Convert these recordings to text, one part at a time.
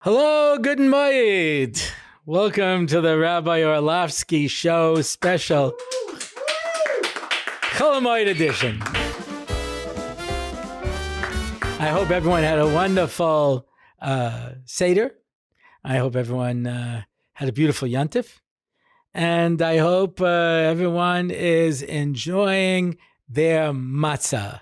Hello, good Hamoed. Welcome to the Rabbi Orlofsky Show special Chol Hamoed edition. I hope everyone had a wonderful Seder. I hope everyone had a beautiful Yontif. And I hope everyone is enjoying their matzah.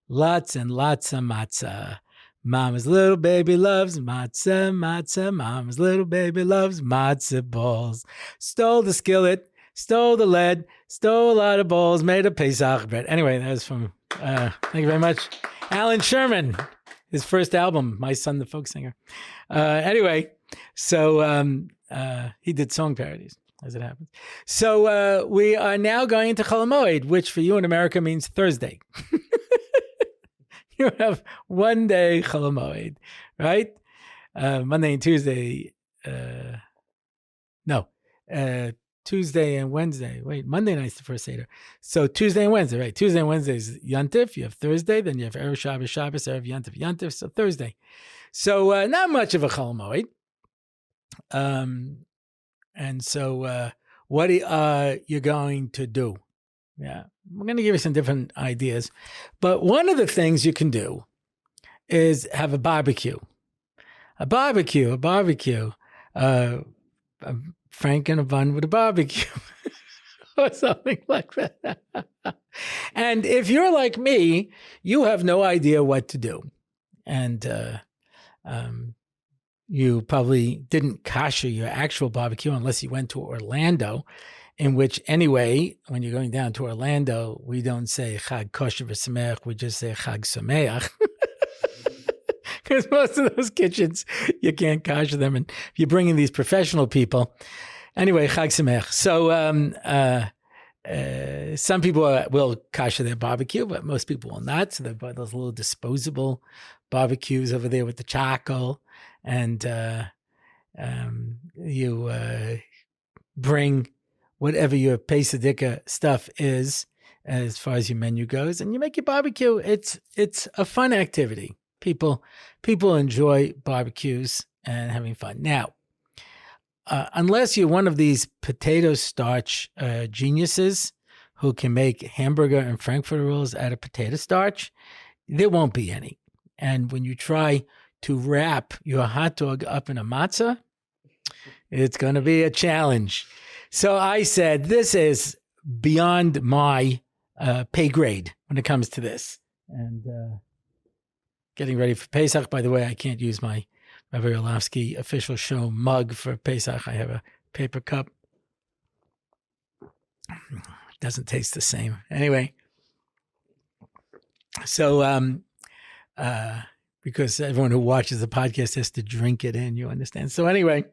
Lots and lots of matzah. Mama's little baby loves matzah, matzah. Mama's little baby loves matzah balls. Stole the skillet, stole the lead, stole a lot of balls, made a Pesach bread. Anyway, that was from, thank you very much, Alan Sherman, his first album, My Son the Folk Singer. Anyway, so he did song parodies, as it happens. So we are now going into Chol Hamoed, which for you in America means Thursday. You have one day Chol Hamoed, right? Monday and Tuesday. Tuesday and Wednesday. Wait, Monday night's the first Seder. So Tuesday and Wednesday, right? Tuesday and Wednesday is Yontif. You have Thursday. Then you have Erev Shabbos, Shabbos, Erev Yontif, Yontif. So Thursday. So not much of a Chol Hamoed. And so what are you going to do? Yeah, we're going to give you some different ideas. But one of the things you can do is have a barbecue. A barbecue. Frank and a bun with a barbecue. Or something like that. And if you're like me, you have no idea what to do. And you probably didn't kasher your actual barbecue unless you went to Orlando. In which, anyway, when you're going down to Orlando, we don't say Chag Kosher V'Sameach, we just say Chag Sameach. Because most of those kitchens, you can't kosher them. And if you're bringing these professional people, anyway, Chag Sameach. So some people will kosher their barbecue, but most people will not. So they've got those little disposable barbecues over there with the charcoal. And you bring whatever your Pesadika stuff is, as far as your menu goes, and you make your barbecue. It's a fun activity. People enjoy barbecues and having fun. Now, unless you're one of these potato starch geniuses who can make hamburger and Frankfurter rolls out of potato starch, there won't be any. And when you try to wrap your hot dog up in a matzah, it's going to be a challenge. So I said, this is beyond my pay grade when it comes to this. And getting ready for Pesach. By the way, I can't use my Rabbi Orlofsky official show mug for Pesach. I have a paper cup. It doesn't taste the same. Anyway, so because everyone who watches the podcast has to drink it in, you understand. So anyway,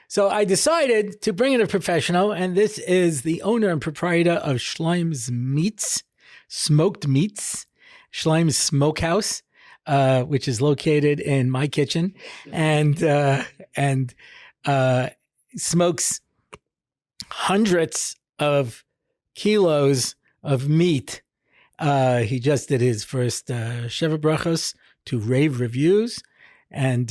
So I decided to bring in a professional, and this is the owner and proprietor of Shloim's Meats, Smoked Meats, Shloim's Smokehouse, which is located in my kitchen, and smokes hundreds of kilos of meat. He just did his first Sheva Brachos to rave reviews, and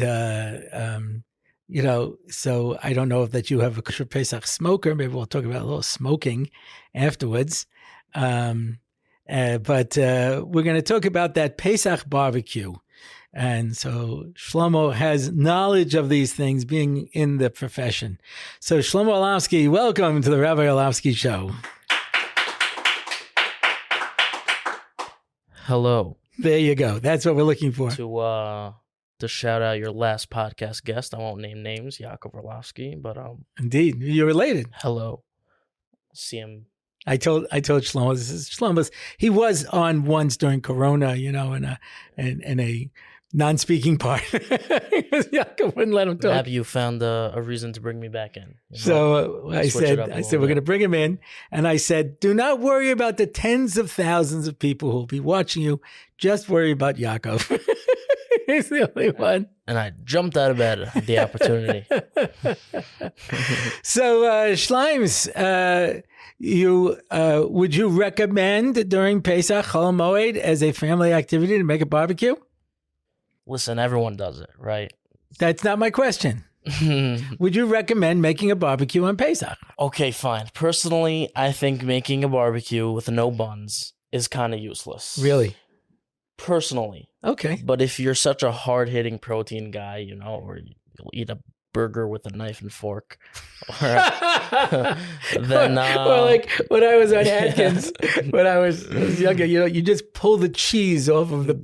so I don't know if that you have a kosher Pesach smoker. Maybe we'll talk about a little smoking afterwards. But we're going to talk about that Pesach barbecue. And so Shlomo has knowledge of these things, being in the profession. So Shlomo Orlofsky, welcome to the Rabbi Orlofsky Show. Hello. There you go. That's what we're looking for. To shout out your last podcast guest. I won't name names, Yaakov Orlofsky, but indeed, you're related. Hello. See him. I told Shlomo, this is Shlomo's. He was on once during Corona, in a non-speaking part. Yaakov wouldn't let him talk. Have you found a reason to bring me back in? So I said we're going to bring him in, and I said, do not worry about the tens of thousands of people who will be watching you. Just worry about Yaakov. He's the only one. And I jumped out of bed at the opportunity. So, Shleims, would you recommend during Pesach Chol Hamoed as a family activity to make a barbecue? Listen, everyone does it, right? That's not my question. Would you recommend making a barbecue on Pesach? Okay, fine. Personally, I think making a barbecue with no buns is kind of useless. Really? Personally. Okay. But if you're such a hard-hitting protein guy, or you'll eat a burger with a knife and fork, then well, like when I was on Atkins, when I was younger, you just pull the cheese off of the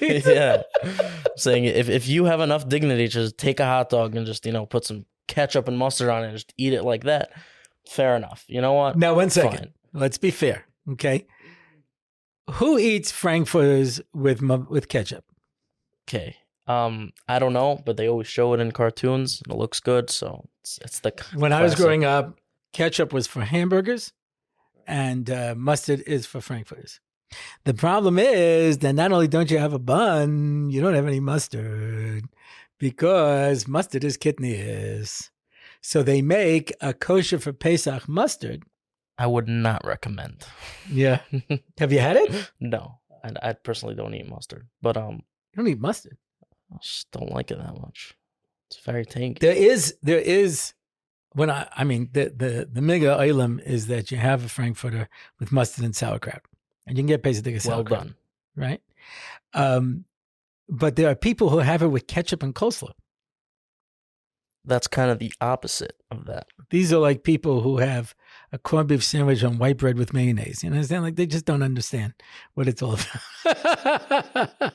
pizza. Yeah. I'm saying if you have enough dignity, just take a hot dog and just put some ketchup and mustard on it and just eat it like that. Fair enough. You know what? Now, 1 second. Fine. Let's be fair, okay? Who eats frankfurters with ketchup? Okay. I don't know, but they always show it in cartoons. And it looks good, so it's the When I was growing up, ketchup was for hamburgers, and mustard is for frankfurters. The problem is that not only don't you have a bun, you don't have any mustard because mustard is kidneys. So they make a kosher for Pesach mustard. I would not recommend. Yeah. Have you had it? No, I personally don't eat mustard, but You don't eat mustard. I just don't like it that much. It's very tangy. There is when I mean the mega item is that you have a frankfurter with mustard and sauerkraut, and you can get basically sauerkraut. Well done, right? But there are people who have it with ketchup and coleslaw. That's kind of the opposite of that. These are like people who have a corned beef sandwich on white bread with mayonnaise. You understand? Like they just don't understand what it's all about.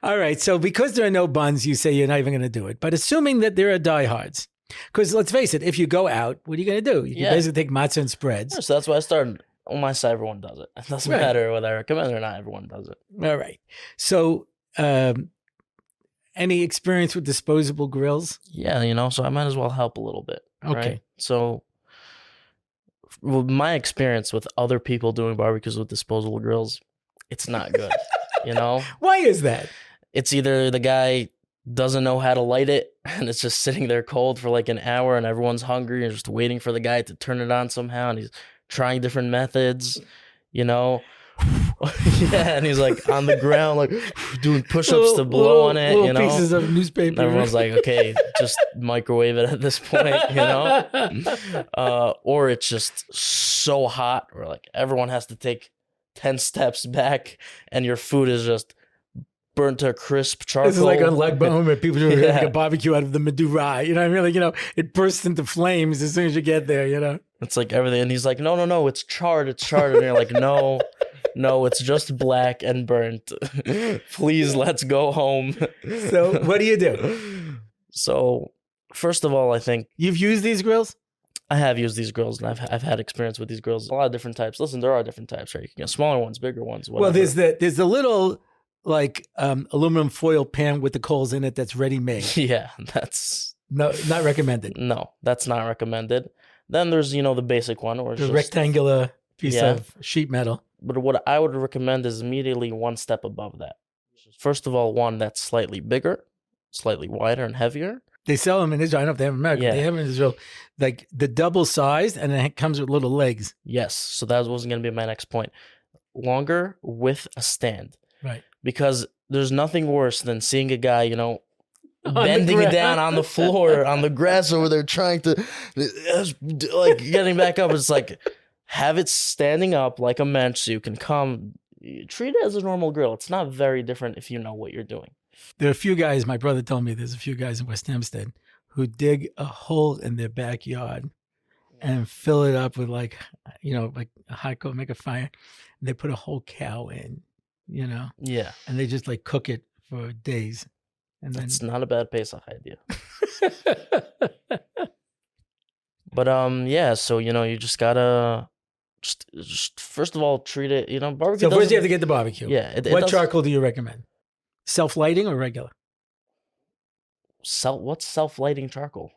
All right. So because there are no buns, you say you're not even going to do it. But assuming that there are diehards, because let's face it, if you go out, what are you going to do? You can basically take matzah and spreads. Yeah, so that's why I started. On my side, everyone does it. It doesn't matter whether I recommend it or not. Everyone does it. All right. So any experience with disposable grills? Yeah, so I might as well help a little bit. Okay. Right? So my experience with other people doing barbecues with disposable grills, it's not good. Why is that? It's either the guy doesn't know how to light it and it's just sitting there cold for like an hour and everyone's hungry and just waiting for the guy to turn it on somehow, and he's trying different methods, Yeah, and he's like on the ground, like doing push-ups to blow on it, pieces of newspaper. And everyone's like, okay, just microwave it at this point, or it's just so hot, or like everyone has to take 10 steps back, and your food is just burnt to crisp charcoal. This is like on leg bone where people are having a barbecue out of the Madura. You know what I mean? Like, it bursts into flames as soon as you get there. It's like everything, and he's like, no, it's charred, and you're like, no, it's just black and burnt. Please, let's go home. So what do you do? So first of all, I think you've used these grills. I have used these grills, and I've had experience with these grills. A lot of different types. Listen, there are different types, right? You can get smaller ones, bigger ones. Whatever. Well, there's the little like aluminum foil pan with the coals in it that's ready made. Yeah, that's not recommended. No, that's not recommended. Then there's the basic one, or the rectangular piece of sheet metal. But what I would recommend is immediately one step above that. First of all, one that's slightly bigger, slightly wider, and heavier. They sell them in Israel. I don't know if they have in America. Yeah. They have them in Israel, like the double sized, and then it comes with little legs. Yes. So that wasn't going to be my next point. Longer with a stand. Right. Because there's nothing worse than seeing a guy, bending it down on the floor, on the grass over there, trying to, like, getting back up. It's like, have it standing up like a bench so you can come. Treat it as a normal grill. It's not very different if you know what you're doing. There are a few guys, my brother told me there's a few guys in West Hempstead who dig a hole in their backyard and fill it up with like a hot coal, make a fire. And they put a whole cow in, Yeah. And they just like cook it for days. And then it's not a bad Pesach idea. But yeah, so you just gotta just first of all treat it, barbecue. So first you have to get the barbecue. Yeah. What charcoal do you recommend? Self-lighting or regular? What's self-lighting charcoal?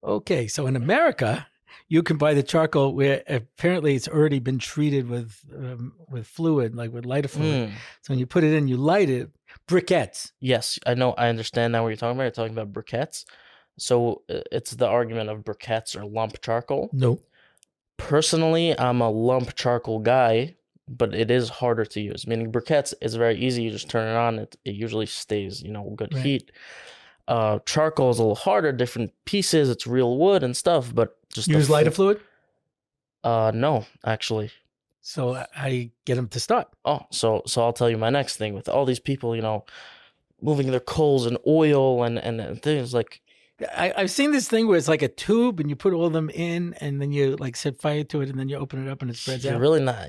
Okay, so in America, you can buy the charcoal where apparently it's already been treated with fluid, like with lighter fluid. So when you put it in, you light it. Briquettes. Yes, I know. I understand now what you're talking about. You're talking about briquettes. So it's the argument of briquettes or lump charcoal. No. Personally, I'm a lump charcoal guy but it is harder to use. Meaning briquettes is very easy. You just turn it on. It usually stays, good Right. heat. Charcoal is a little harder, different pieces. It's real wood and stuff, but just Use lighter fluid? No, actually. So I get them to start. Oh, so I'll tell you my next thing with all these people, moving their coals and oil and things like. I've seen this thing where it's like a tube and you put all of them in and then you like set fire to it and then you open it up and it spreads You're out. really not.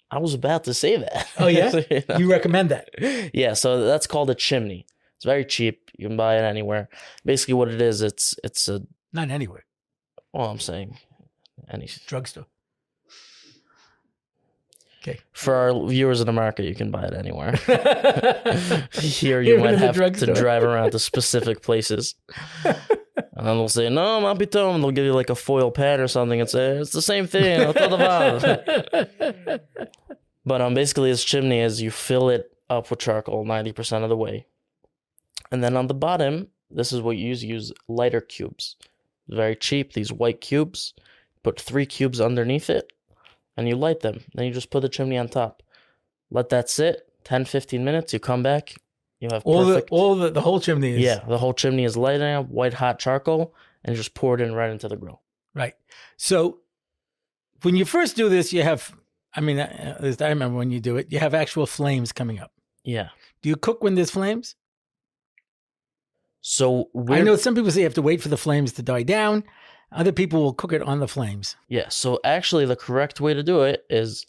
I was about to say that. Oh, yeah? You recommend that? Yeah, so that's called a chimney. It's very cheap. You can buy it anywhere. Basically, what it is, it's a. Not anywhere. Well, I'm saying any drugstore. Okay. For our viewers in America, you can buy it anywhere. Here, you Even might in the have to drugstore. drive around to specific places. And then they'll say, no, ma pitom. And they'll give you like a foil pan or something and say, it's the same thing. But basically, this chimney is you fill it up with charcoal 90% of the way. And then on the bottom, this is what you use lighter cubes. Very cheap, these white cubes. Put 3 cubes underneath it. And you light them. Then you just put the chimney on top. Let that sit 10, 15 minutes. You come back. You have perfect. The whole chimney is. Yeah, the whole chimney is lighting up, white hot charcoal, and you just pour it in right into the grill. Right. So when you first do this, you have, at least I remember when you do it, you have actual flames coming up. Yeah. Do you cook when there's flames? So I know some people say you have to wait for the flames to die down. Other people will cook it on the flames. Yeah, so actually the correct way to do it is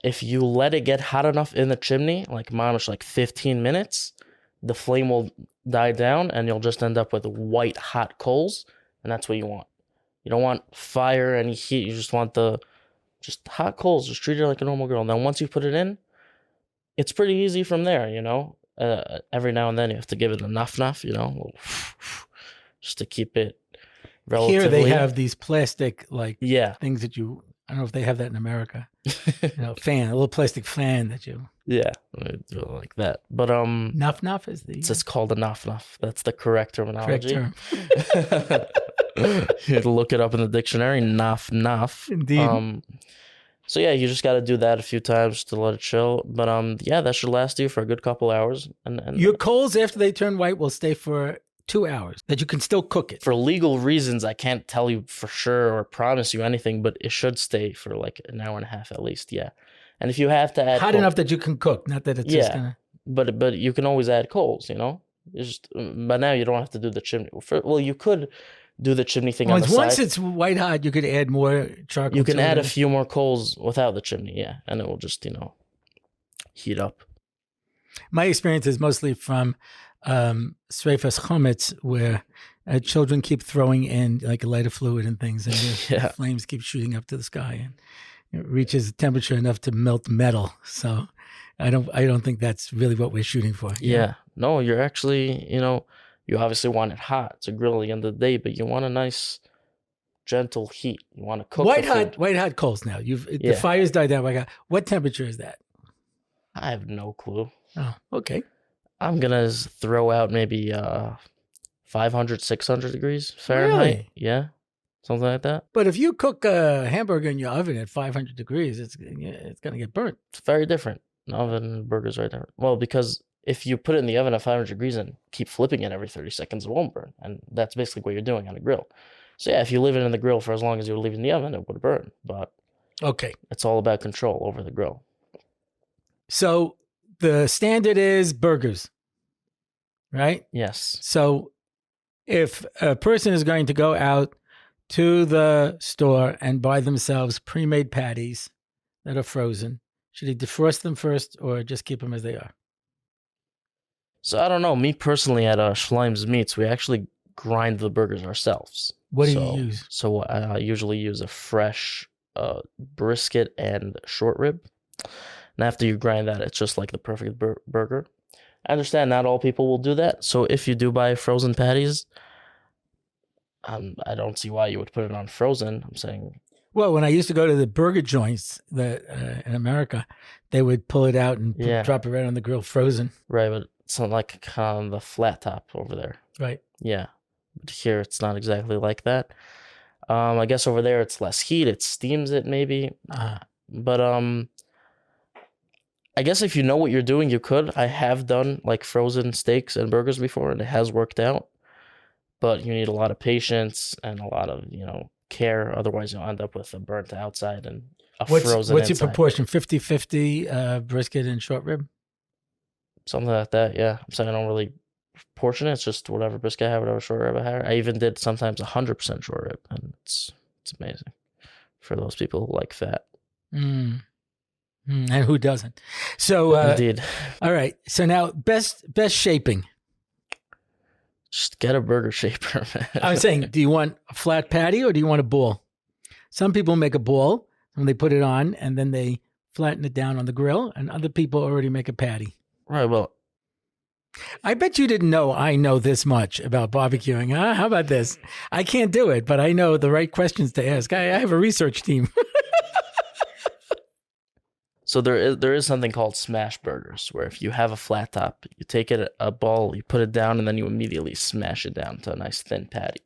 if you let it get hot enough in the chimney, like mamish, like 15 minutes, the flame will die down and you'll just end up with white hot coals, and that's what you want. You don't want fire, any heat, you just want just hot coals. Just treat it like a normal grill. And then once you put it in, it's pretty easy from there, every now and then you have to give it a naf, just to keep it relatively. Here they have these plastic things that I don't know if they have that in America. A little plastic fan that you. Yeah, like that. But naf is the. It's just called a naf. That's the correct terminology. Correct term. You have to look it up in the dictionary. Naf. Indeed. So yeah, you just got to do that a few times to let it chill. But that should last you for a good couple hours. And your coals after they turn white will stay for 2 hours. That you can still cook it. For legal reasons, I can't tell you for sure or promise you anything, but it should stay for like an hour and a half at least. Yeah, and if you have to add hot enough that you can cook, not that it's just gonna. But you can always add coals. But now you don't have to do the chimney. You could do the chimney thing on the side. Once it's white hot, you could add more charcoal. You can add a few more coals without the chimney, and it will just heat up. My experience is mostly from Sreifas Chometz, where children keep throwing in like a lighter fluid and things, and the flames keep shooting up to the sky, and it reaches a temperature enough to melt metal. So I don't think that's really what we're shooting for. Yeah. No, you're actually, you obviously want it hot. It's a grill at the end of the day, but you want a nice, gentle heat. You want to cook white hot coals. Now the fires died down. What temperature is that? I have no clue. Oh, okay. I'm gonna throw out maybe 500, 600 degrees Fahrenheit. Really? Yeah, something like that. But if you cook a hamburger in your oven at 500 degrees, it's gonna get burnt. It's very different. An oven and burgers are different. Well, because if you put it in the oven at 500 degrees and keep flipping it every 30 seconds, it won't burn. And that's basically what you're doing on a grill. So yeah, if you leave it in the grill for as long as you would leave it in the oven, it would burn. But okay, it's all about control over the grill. So the standard is burgers, right? Yes. So if a person is going to go out to the store and buy themselves pre-made patties that are frozen, should he defrost them first or just keep them as they are? So I don't know. Me personally, at Shloim's Meats, we actually grind the burgers ourselves. What do you use? So I usually use a fresh brisket and short rib. And after you grind that, it's just like the perfect burger. I understand not all people will do that. So if you do buy frozen patties, I don't see why you would put it on frozen. I'm saying. Well, when I used to go to the burger joints that in America, they would pull it out and drop it right on the grill frozen. Right, but it's not like kind of the flat top over there. Right. Yeah. But here it's not exactly like that. I guess over there it's less heat. It steams it maybe. But I guess if you know what you're doing, you could. I have done like frozen steaks and burgers before, and it has worked out. But you need a lot of patience and a lot of, care. Otherwise, you'll end up with a burnt outside and a frozen What's your inside. proportion? 50-50 brisket and short rib? Something like that, yeah. I'm saying I don't really portion it. It's just whatever brisket I have, whatever short rib I have. I even did sometimes 100% short rib, and it's amazing for those people who like fat. And who doesn't? So Indeed. All right. So now best shaping. Just get a burger shaper, man. I'm saying, do you want a flat patty or do you want a ball? Some people make a ball and they put it on and then they flatten it down on the grill, and other people already make a patty. Right. Well, I bet you didn't know I know this much about barbecuing. Huh? How about this? I can't do it, but I know the right questions to ask. I have a research team. so there is something called smash burgers, where if you have a flat top, you take it a ball, you put it down, and then you immediately smash it down to a nice thin patty.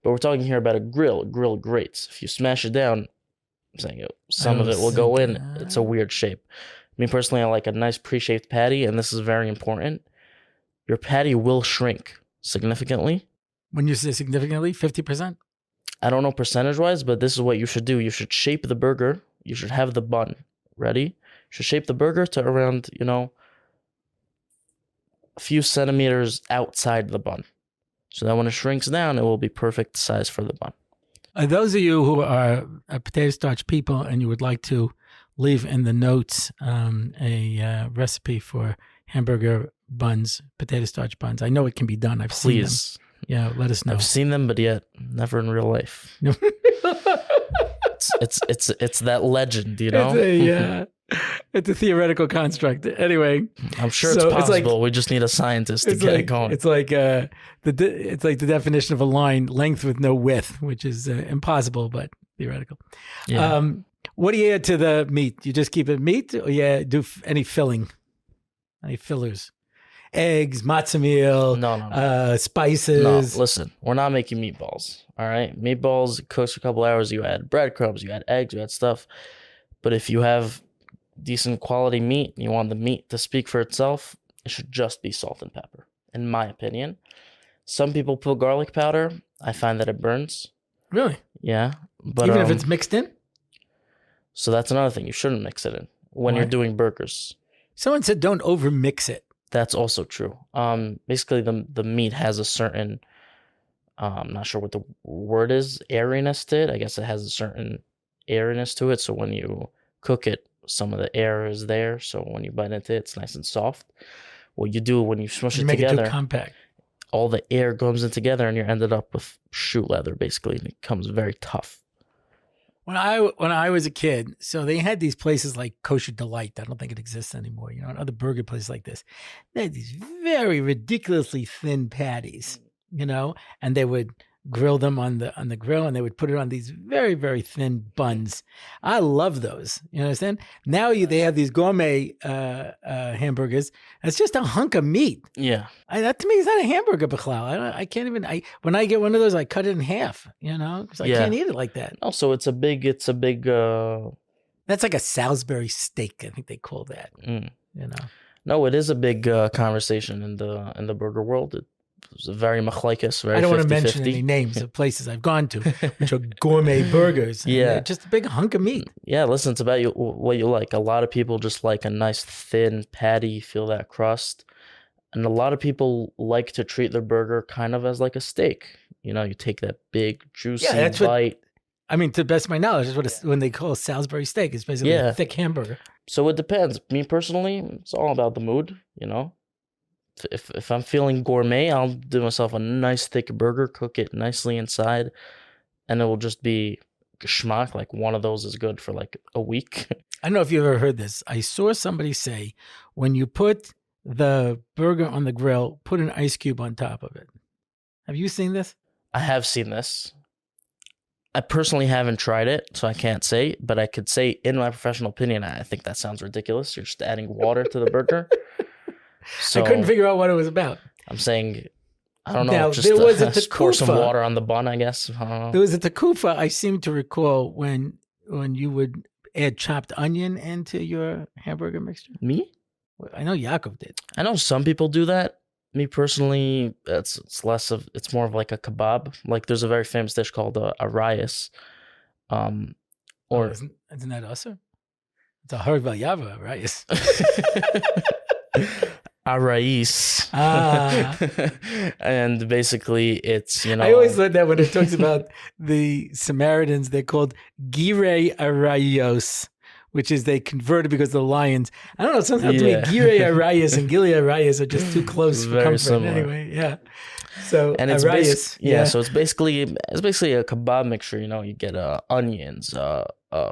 But we're talking here about a grill grates. If you smash it down, I'm saying some of it will go in. It's a weird shape. Me personally, I like a nice pre-shaped patty, and this is very important. Your patty will shrink significantly. When you say significantly, 50%? I don't know percentage-wise, but this is what you should do. You should shape the burger. You should have the bun ready. You should shape the burger to around, a few centimeters outside the bun. So that when it shrinks down, it will be perfect size for the bun. Those of you who are potato starch people and you would like to leave in the notes a recipe for hamburger buns, potato starch buns. I know it can be done. I've seen them. Yeah, let us know. I've seen them, but yet never in real life. it's that legend, It's a theoretical construct. Anyway, I'm sure it's possible. We just need a scientist to get it going. It's like the definition of a line: length with no width, which is impossible but theoretical. Yeah. What do you add to the meat? You just keep it meat, or you do any filling, any fillers? Eggs, matzo meal, no. Spices. No, listen, we're not making meatballs. All right, meatballs cooks for a couple hours. You add breadcrumbs, you add eggs, you add stuff. But if you have decent quality meat, you want the meat to speak for itself, it should just be salt and pepper, in my opinion. Some people put garlic powder. I find that it burns. Really? Yeah, but even if it's mixed in. So that's another thing. You shouldn't mix it in when you're doing burgers. Someone said don't over mix it. That's also true. Basically, the meat has a certain, I'm not sure what the word is, airiness to it. I guess it has a certain airiness to it. So when you cook it, some of the air is there. So when you bite into it, it's nice and soft. What you do when you smush it together, make it too compact. All the air comes in together, and you're ended up with shoe leather, basically, and it becomes very tough. When I was a kid, so they had these places like Kosher Delight. I don't think it exists anymore. And other burger places like this. They had these very ridiculously thin patties, and they would grill them on the grill, and they would put it on these very, very thin buns. I love those. You understand? Now they have these gourmet hamburgers. It's just a hunk of meat. Yeah. That to me is not a hamburger, b'chlal. I can't even. When I get one of those, I cut it in half. Because I can't eat it like that. Also, it's a big. That's like a Salisbury steak. I think they call that. No, it is a big conversation in the burger world. It's very machlekes, very 50-50. I don't want to mention any names of places I've gone to, which are gourmet burgers. Yeah. Just a big hunk of meat. Yeah, listen, it's about what you like. A lot of people just like a nice thin patty, feel that crust. And a lot of people like to treat their burger kind of as like a steak. You take that big, juicy bite. To the best of my knowledge, is when they call Salisbury steak. It's basically a thick hamburger. So it depends. Me personally, it's all about the mood, If I'm feeling gourmet, I'll do myself a nice thick burger, cook it nicely inside, and it will just be geschmack. Like one of those is good for like a week. I don't know if you've ever heard this. I saw somebody say, when you put the burger on the grill, put an ice cube on top of it. Have you seen this? I have seen this. I personally haven't tried it, so I can't say, but I could say in my professional opinion, I think that sounds ridiculous. You're just adding water to the burger. So, I couldn't figure out what it was about. I'm saying, I don't know. Now, just there was a pour some tekufa. water on the bun, I guess. There was a tekufa, I seem to recall, when you would add chopped onion into your hamburger mixture? Me? I know Yaakov did. I know some people do that. Me personally, it's more of like a kebab. Like there's a very famous dish called a arayis. Isn't that also? It's a hard valyava, right? Arais. And basically it's, I always learned that when it talks about the Samaritans, they're called Girei Arayos, which is they converted because of the lions. I don't know, somehow to me, Girei Arayos and Gilead Arayos are just too close for comfort. Similar. Anyway, yeah. So and it's Arayos, so it's basically a kebab mixture. You get onions,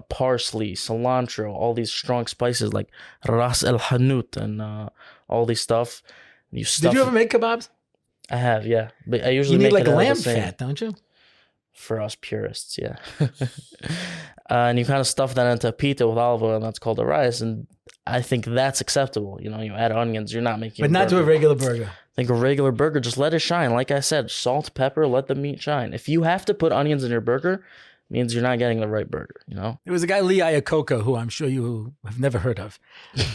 parsley, cilantro, all these strong spices like ras el hanut and all these stuff. You stuff. Did you ever make kebabs? I have, yeah. But I usually you need make like it lamb fat, don't you? For us purists, yeah. And you kind of stuff that into pita with olive oil, and that's called a rice. And I think that's acceptable. You add onions, you're not making. But not to a regular burger. I think a regular burger, just let it shine. Like I said, salt, pepper, let the meat shine. If you have to put onions in your burger, it means you're not getting the right burger, There was a guy, Lee Iacocca, who I'm sure you have never heard of,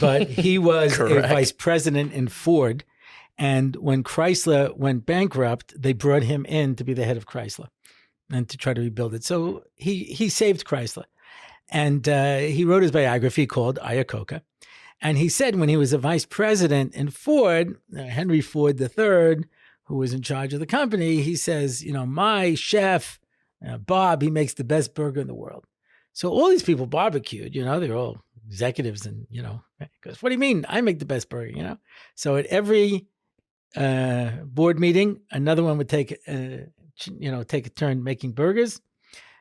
but he was a vice president in Ford. And when Chrysler went bankrupt, they brought him in to be the head of Chrysler and to try to rebuild it. So he saved Chrysler. And he wrote his biography called Iacocca. And he said when he was a vice president in Ford, Henry Ford III, who was in charge of the company, he says, my chef, Bob, he makes the best burger in the world. So all these people barbecued, they're all executives and, because what do you mean? I make the best burger, So at every board meeting, another one would take a turn making burgers.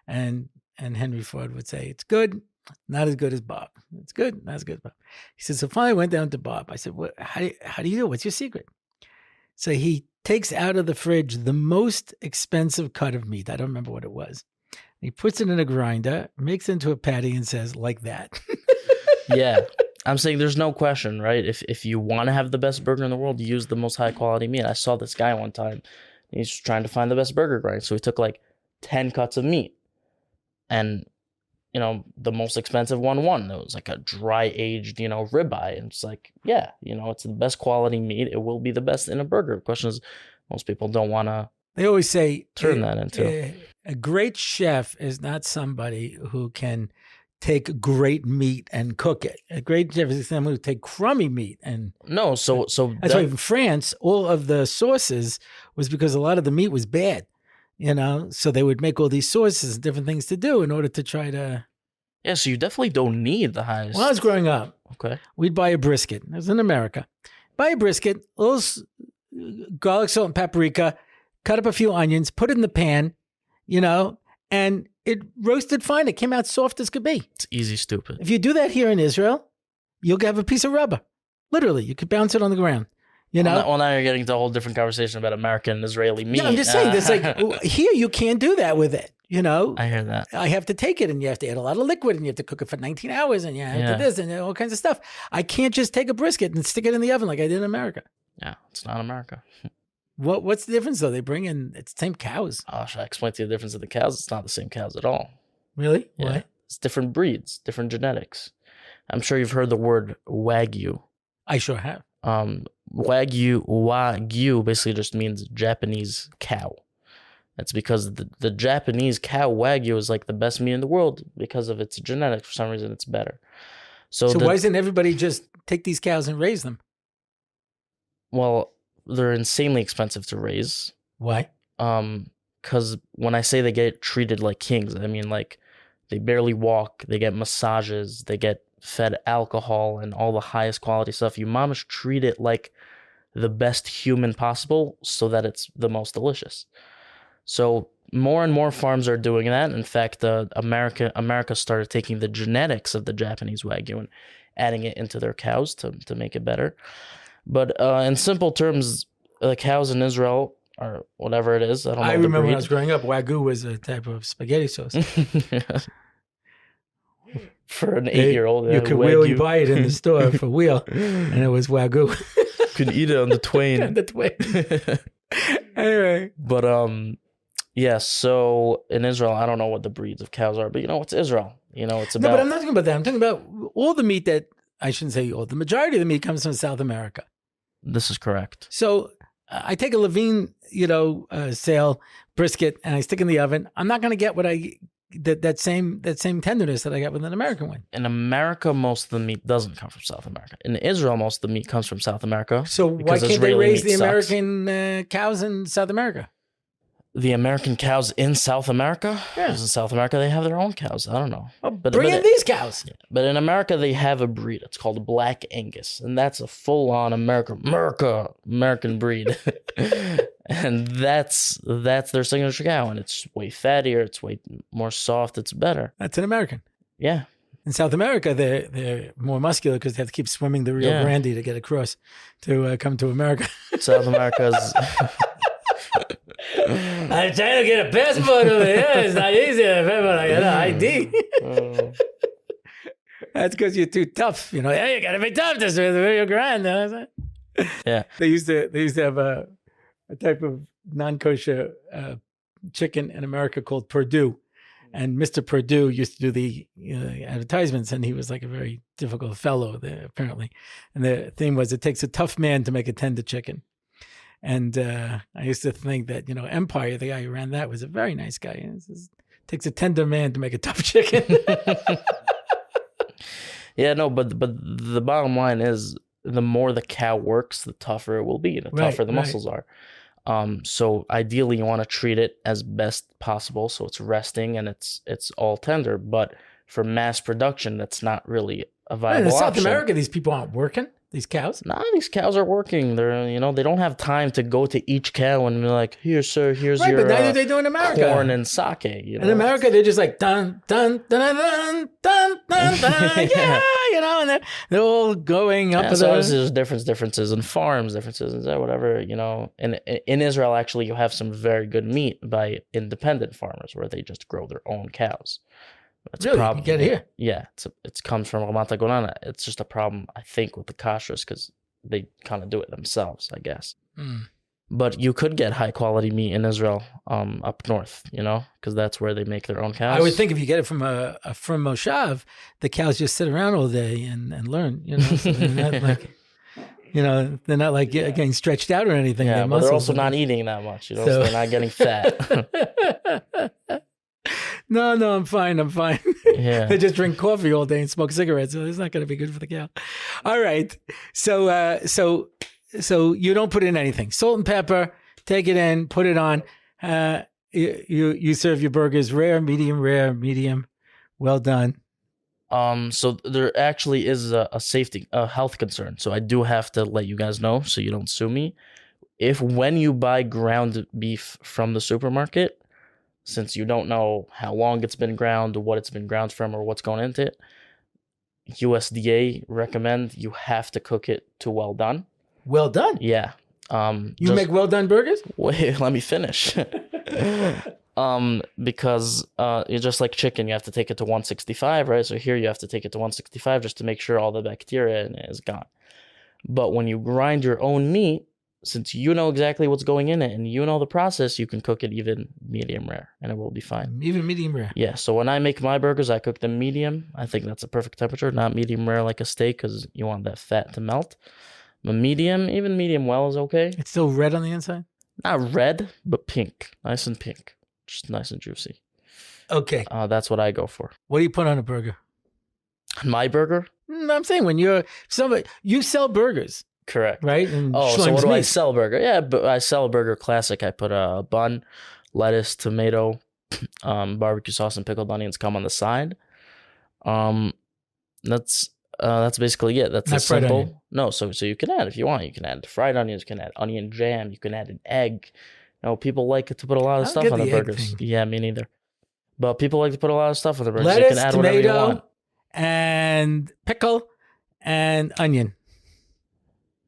And Henry Ford would say, it's good. Not as good as Bob. It's good. Not as good as Bob. He said, so finally I went down to Bob. I said, how do you do it? What's your secret? So he takes out of the fridge the most expensive cut of meat. I don't remember what it was. He puts it in a grinder, makes it into a patty and says, like that. Yeah. I'm saying there's no question, right? If you want to have the best burger in the world, use the most high quality meat. I saw this guy one time. He's trying to find the best burger grind. So he took like 10 cuts of meat. And the most expensive one won. It was like a dry aged, ribeye. And it's like, yeah, it's the best quality meat. It will be the best in a burger. The question is, most people don't want to. They always say turn that into a great chef is not somebody who can take great meat and cook it. A great chef is someone who take crummy meat and no. So that's why in France, all of the sauces was because a lot of the meat was bad. So they would make all these sauces and different things to do in order to try to. Yeah, so you definitely don't need the highest. When I was growing up, okay, we'd buy a brisket. It was in America. Buy a brisket, a little garlic, salt, and paprika, cut up a few onions, put it in the pan, and it roasted fine. It came out soft as could be. It's easy, stupid. If you do that here in Israel, you'll have a piece of rubber. Literally, you could bounce it on the ground. Well, now you're getting into a whole different conversation about American and Israeli meat. Yeah, I'm just saying, there's like, here you can't do that with it, I hear that. I have to take it and you have to add a lot of liquid and you have to cook it for 19 hours and you have to this and all kinds of stuff. I can't just take a brisket and stick it in the oven like I did in America. Yeah, it's not America. What's the difference though? They bring in, it's the same cows. Oh, should I explain to you the difference of the cows? It's not the same cows at all. Really? Yeah. Why? It's different breeds, different genetics. I'm sure you've heard the word Wagyu. I sure have. Wagyu basically just means Japanese cow. That's because the Japanese cow Wagyu is like the best meat in the world because of its genetics. For some reason, it's better. So why doesn't everybody just take these cows and raise them? Well, they're insanely expensive to raise. Why? Because when I say they get treated like kings, I mean like they barely walk, they get massages, they get fed alcohol and all the highest quality stuff. You mamish treat it like the best human possible so that it's the most delicious. So more and more farms are doing that. In fact, America started taking the genetics of the Japanese Wagyu and adding it into their cows to make it better. But in simple terms, the cows in Israel, or whatever it is, I don't know. I remember when I was growing up, Wagyu was a type of spaghetti sauce. For an 8-year-old. You could really buy it in the store for wheel, and it was Wagyu. You could eat it on the twain. On the twain. Anyway. But, yeah, so in Israel, I don't know what the breeds of cows are, but it's Israel. It's No, about. but I'm not talking about that. I'm talking about all the meat that, I shouldn't say all, the majority of the meat comes from South America. This is correct. So I take a Levine, sale brisket and I stick in the oven. I'm not going to get that same tenderness that I got with an American one. In America, most of the meat doesn't come from South America. In Israel, most of the meat comes from South America. So why because can't they Israeli raise meat the sucks. American cows in South America? The American cows in South America? Yeah. Because in South America, they have their own cows. I don't know. Well, bring in these cows. But in America, they have a breed. It's called Black Angus. And that's a full-on American breed. And that's their signature cow. And it's way fattier. It's way more soft. It's better. That's an American. Yeah. In South America, they're more muscular because they have to keep swimming the Rio Grande to get across to come to America. South America's... I'm trying to get a passport over here. It's not easy. I got an ID. That's because you're too tough. Hey, you got to be tough. This is Rio Grande. Yeah. They used to have a type of non-kosher chicken in America called Purdue. And Mr. Purdue used to do the advertisements, and he was like a very difficult fellow there, apparently. And the thing was, it takes a tough man to make a tender chicken. And I used to think that, Empire, the guy who ran that, was a very nice guy. It takes a tender man to make a tough chicken. Yeah, no, but the bottom line is the more the cow works, the tougher it will be, the tougher the muscles are. So ideally, you want to treat it as best possible, so it's resting and it's all tender. But for mass production, that's not really a viable option. In South America, these people aren't working. These cows? Nah, these cows are working. They're they don't have time to go to each cow and be like, here, sir, here's your but neither they do in America. corn and sake. In America, they're just like dun dun dun dun dun dun dun. And they're all going up. So obviously there's differences in farms, differences in whatever. And in Israel, actually, you have some very good meat by independent farmers where they just grow their own cows. It's really? a problem. You get it here? Yeah, it comes from Ramat Golan. It's just a problem, I think, with the kashrus because they kind of do it themselves, I guess. Mm. But you could get high quality meat in Israel, up north, because that's where they make their own cows. I would think if you get it from a moshav, the cows just sit around all day and learn. So they're not like getting stretched out or anything. Yeah, but they're also not eating that much. So they're not getting fat. No, I'm fine. Yeah. They just drink coffee all day and smoke cigarettes, so it's not going to be good for the cow. All right. So you don't put in anything. Salt and pepper, take it in, put it on. You serve your burgers rare, medium, well done. So there actually is a health concern. So I do have to let you guys know so you don't sue me. When you buy ground beef from the supermarket, since you don't know how long it's been ground, or what it's been ground from, or what's going into it, USDA recommend you have to cook it to well done. Well done? Yeah. You make well done burgers? Wait, let me finish. Because you're just like chicken, you have to take it to 165, right? So here you have to take it to 165 just to make sure all the bacteria in it is gone. But when you grind your own meat, since you know exactly what's going in it and you know the process, you can cook it even medium rare and it will be fine. Even medium rare? Yeah. So when I make my burgers, I cook them medium. I think that's a perfect temperature, not medium rare like a steak because you want that fat to melt. But even medium well is okay. It's still red on the inside? Not red, but pink. Nice and pink. Just nice and juicy. Okay. That's what I go for. What do you put on a burger? My burger? I'm saying you sell burgers. Correct. Right? And so what do I sell burger? Yeah, but I sell a burger classic. I put a bun, lettuce, tomato, barbecue sauce, and pickled onions come on the side. That's basically it. That's not simple. Onion. No, so you can add if you want. You can add fried onions. You can add onion jam. You can add an egg. People like to put a lot of stuff on the burgers. Yeah, me neither. But people like to put a lot of stuff on the burgers. Lettuce, you can add tomato, whatever you want. And pickle and onion.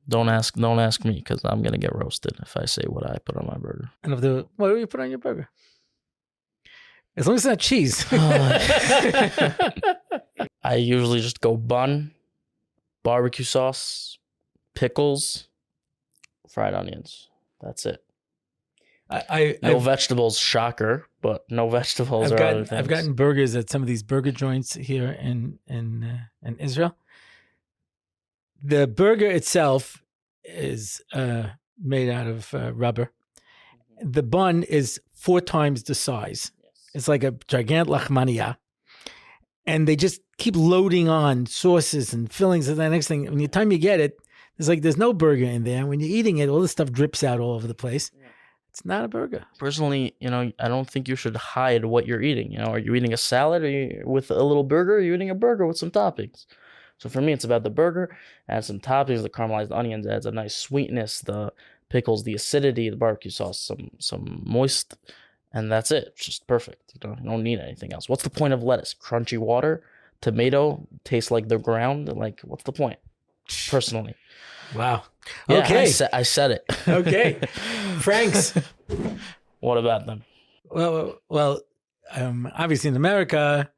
Don't ask me because I'm gonna get roasted if I say what I put on my burger. And what do you put on your burger? As long as it's not cheese. I usually just go bun, barbecue sauce, pickles, fried onions. That's it. No vegetables, shocker, but no vegetables or other things. I've gotten burgers at some of these burger joints here in Israel. The burger itself is made out of rubber. The bun is 4 times the size. It's like a gigantic lachmania. And they just keep loading on sauces and fillings and the next thing. When the time you get it, there's no burger in there. When you're eating it, all this stuff drips out all over the place. It's not a burger. Personally, I don't think you should hide what you're eating. Are you eating a salad with a little burger? Or are you eating a burger with some toppings? So for me, it's about the burger, add some toppings, the caramelized onions adds a nice sweetness, the pickles, the acidity, the barbecue sauce, some moist, and that's it. It's just perfect. You don't need anything else. What's the point of lettuce? Crunchy water, tomato, tastes like the ground. Like, what's the point? Personally. Wow. Yeah, Okay. I said it. Okay. Franks. What about them? Well, obviously in America,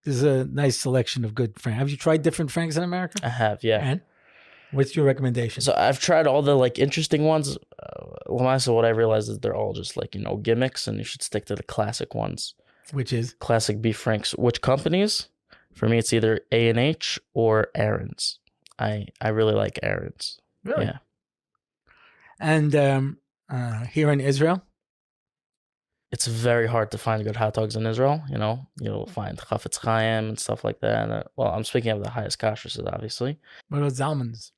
there's a nice selection of good Franks. Have you tried different Franks in America? I have, yeah. And what's your recommendation? So I've tried all the interesting ones. Lamasa, what I realized is they're all just gimmicks, and you should stick to the classic ones. Which is? Classic beef Franks. Which companies? For me, it's either A&H or Aaron's. I really like Aaron's. Really? Yeah. And here in Israel? It's very hard to find good hot dogs in Israel. You'll find Chafetz Chaim and stuff like that. And, I'm speaking of the highest kashrus, obviously. What about Zalman's?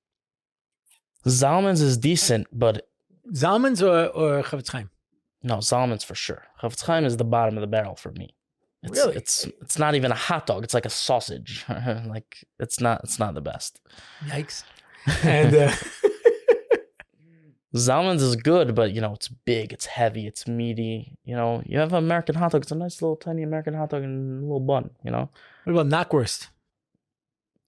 Zalman's is decent, but... Zalman's or Chafetz Chaim? No, Zalman's for sure. Chafetz Chaim is the bottom of the barrel for me. Really? It's not even a hot dog. It's like a sausage. It's not the best. Yikes. And... Zalman's is good, but it's big, it's heavy, it's meaty. You have an American hot dog. It's a nice little tiny American hot dog and a little bun. What about knockwurst?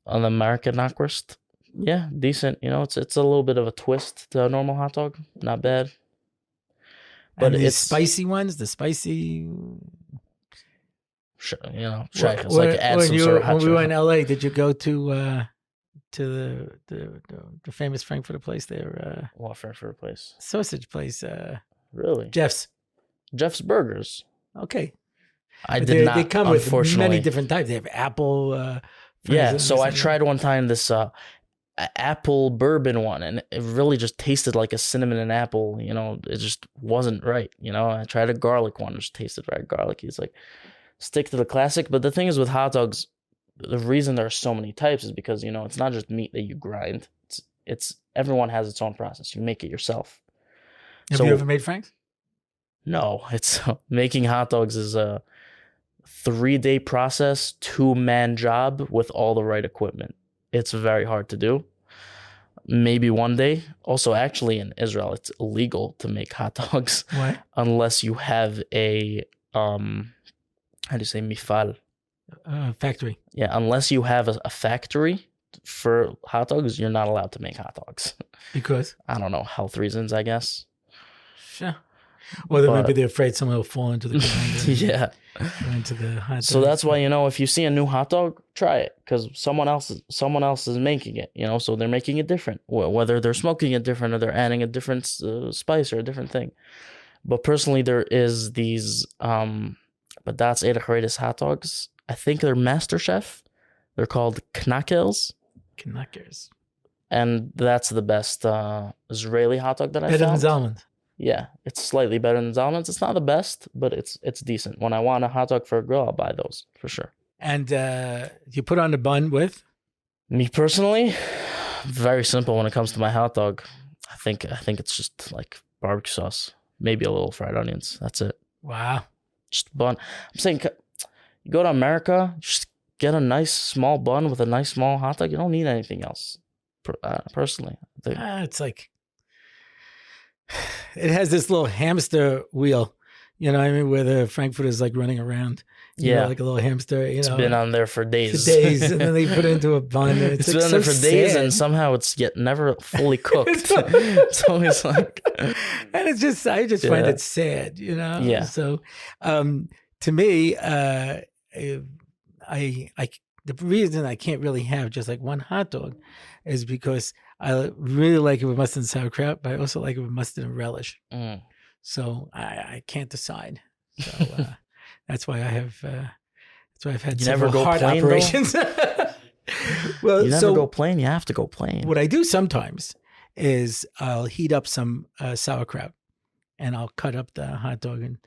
An American knockwurst, yeah, decent. It's a little bit of a twist to a normal hot dog. Not bad. But it's spicy ones. The spicy. Sure, it's like add some sort of hot. When we were in LA, did you go to the famous Frankfurter place there? What Frankfurter place? Sausage place. Really? Jeff's Burgers. Okay. I did not. They come with unfortunately. many different types. They have apple. Yeah. So I tried one time this apple bourbon one, and it really just tasted like a cinnamon and apple. It just wasn't right. I tried a garlic one, which tasted very garlicky. It's like stick to the classic. But the thing is with hot dogs, the reason there are so many types is because it's not just meat that you grind. It's everyone has its own process. You make it yourself. Have you ever made Franks? No, it's making hot dogs is a 3-day process, 2-man job with all the right equipment. It's very hard to do. Maybe one day. Also, actually, in Israel, it's illegal to make hot dogs. Why? Unless you have a how do you say mifal? Factory. Yeah, unless you have a factory for hot dogs, you're not allowed to make hot dogs. Because? I don't know, health reasons, I guess. Sure. Well, maybe they're afraid someone will fall into the grinder. Yeah. Into the hot dog. So that's why, if you see a new hot dog, try it, because someone else is making it, so they're making it different, whether they're smoking it different or they're adding a different spice or a different thing. But personally, there is these Badatz Erecharedis hot dogs. I think they're MasterChef. They're called knackers. Knackers. And that's the best Israeli hot dog that I found. Better than Zalman's. Yeah, it's slightly better than Zalman's. It's not the best, but it's decent. When I want a hot dog for a grill, I'll buy those for sure. And you put on the bun with? Me personally, very simple when it comes to my hot dog. I think it's just like barbecue sauce, maybe a little fried onions. That's it. Wow. Just bun. I'm saying, you go to America, just get a nice small bun with a nice small hot dog. You don't need anything else. Personally, it's like it has this little hamster wheel, where the Frankfurter is like running around. Like a little hamster. It's been on there for days. And then they put it into a bun. It's been on there for days, and somehow it's yet never fully cooked. It's always like, and it's just I find it sad, Yeah. So, to me, the reason I can't really have just like one hot dog is because I really like it with mustard and sauerkraut, but I also like it with mustard and relish. So I can't decide. So that's why I've had You never several go heart plain, though? operations. Well, You never go plain. You have to go plain. what I do sometimes is I'll heat up some sauerkraut, and I'll cut up the hot dog and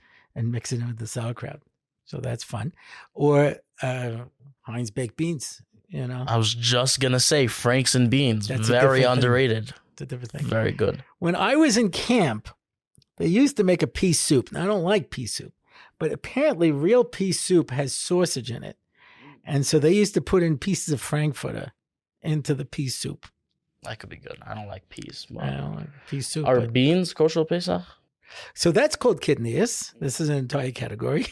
mix it in with the sauerkraut. So that's fun. Or Heinz baked beans. I was just gonna say Franks and beans. That's a Very different thing. underrated. It's a different thing. Very good. When I was in camp, they used to make a pea soup. Now, I don't like pea soup, but apparently real pea soup has sausage in it. And so they used to put in pieces of Frankfurter into the pea soup. That could be good. I don't like peas. I don't like pea soup. Are but- beans kosher Pesach? So that's called kidneys. This is an entire category.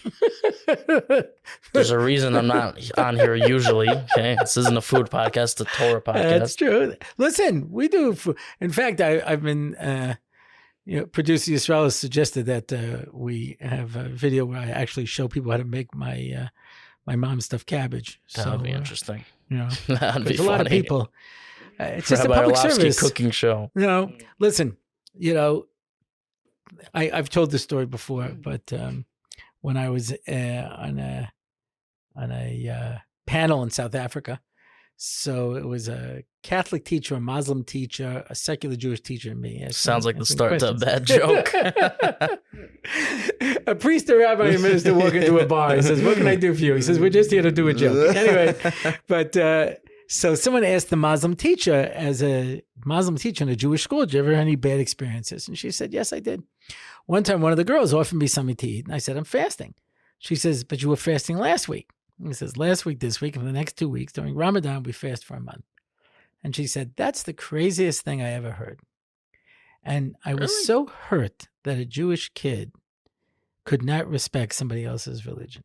There's a reason I'm not on here usually. Okay, this isn't a food podcast, it's a Torah podcast. That's true. Listen, we do food. In fact, I've been, producer Yisrael has suggested that we have a video where I actually show people how to make my mom's stuffed cabbage. That would be interesting. That'd be a lot of funny. people. It's just Rabbi a public Orlofsky service. cooking show. Listen, I've told this story before, but when I was on a panel in South Africa, so it was a Catholic teacher, a Muslim teacher, a secular Jewish teacher, and me. Sounds like the start to a bad joke. A priest, a rabbi, and a minister walk into a bar. He says, "What can I do for you?" He says, "We're just here to do a joke." Anyway, but so someone asked the Muslim teacher, as a Muslim teacher in a Jewish school, "Did you ever have any bad experiences?" And she said, "Yes, I did." One time, one of the girls offered me something to eat, and I said, "I'm fasting." She says, "But you were fasting last week." And he says, "Last week, this week, and for the next 2 weeks during Ramadan, we fast for a month." And she said, "That's the craziest thing I ever heard." And I was so hurt that a Jewish kid could not respect somebody else's religion.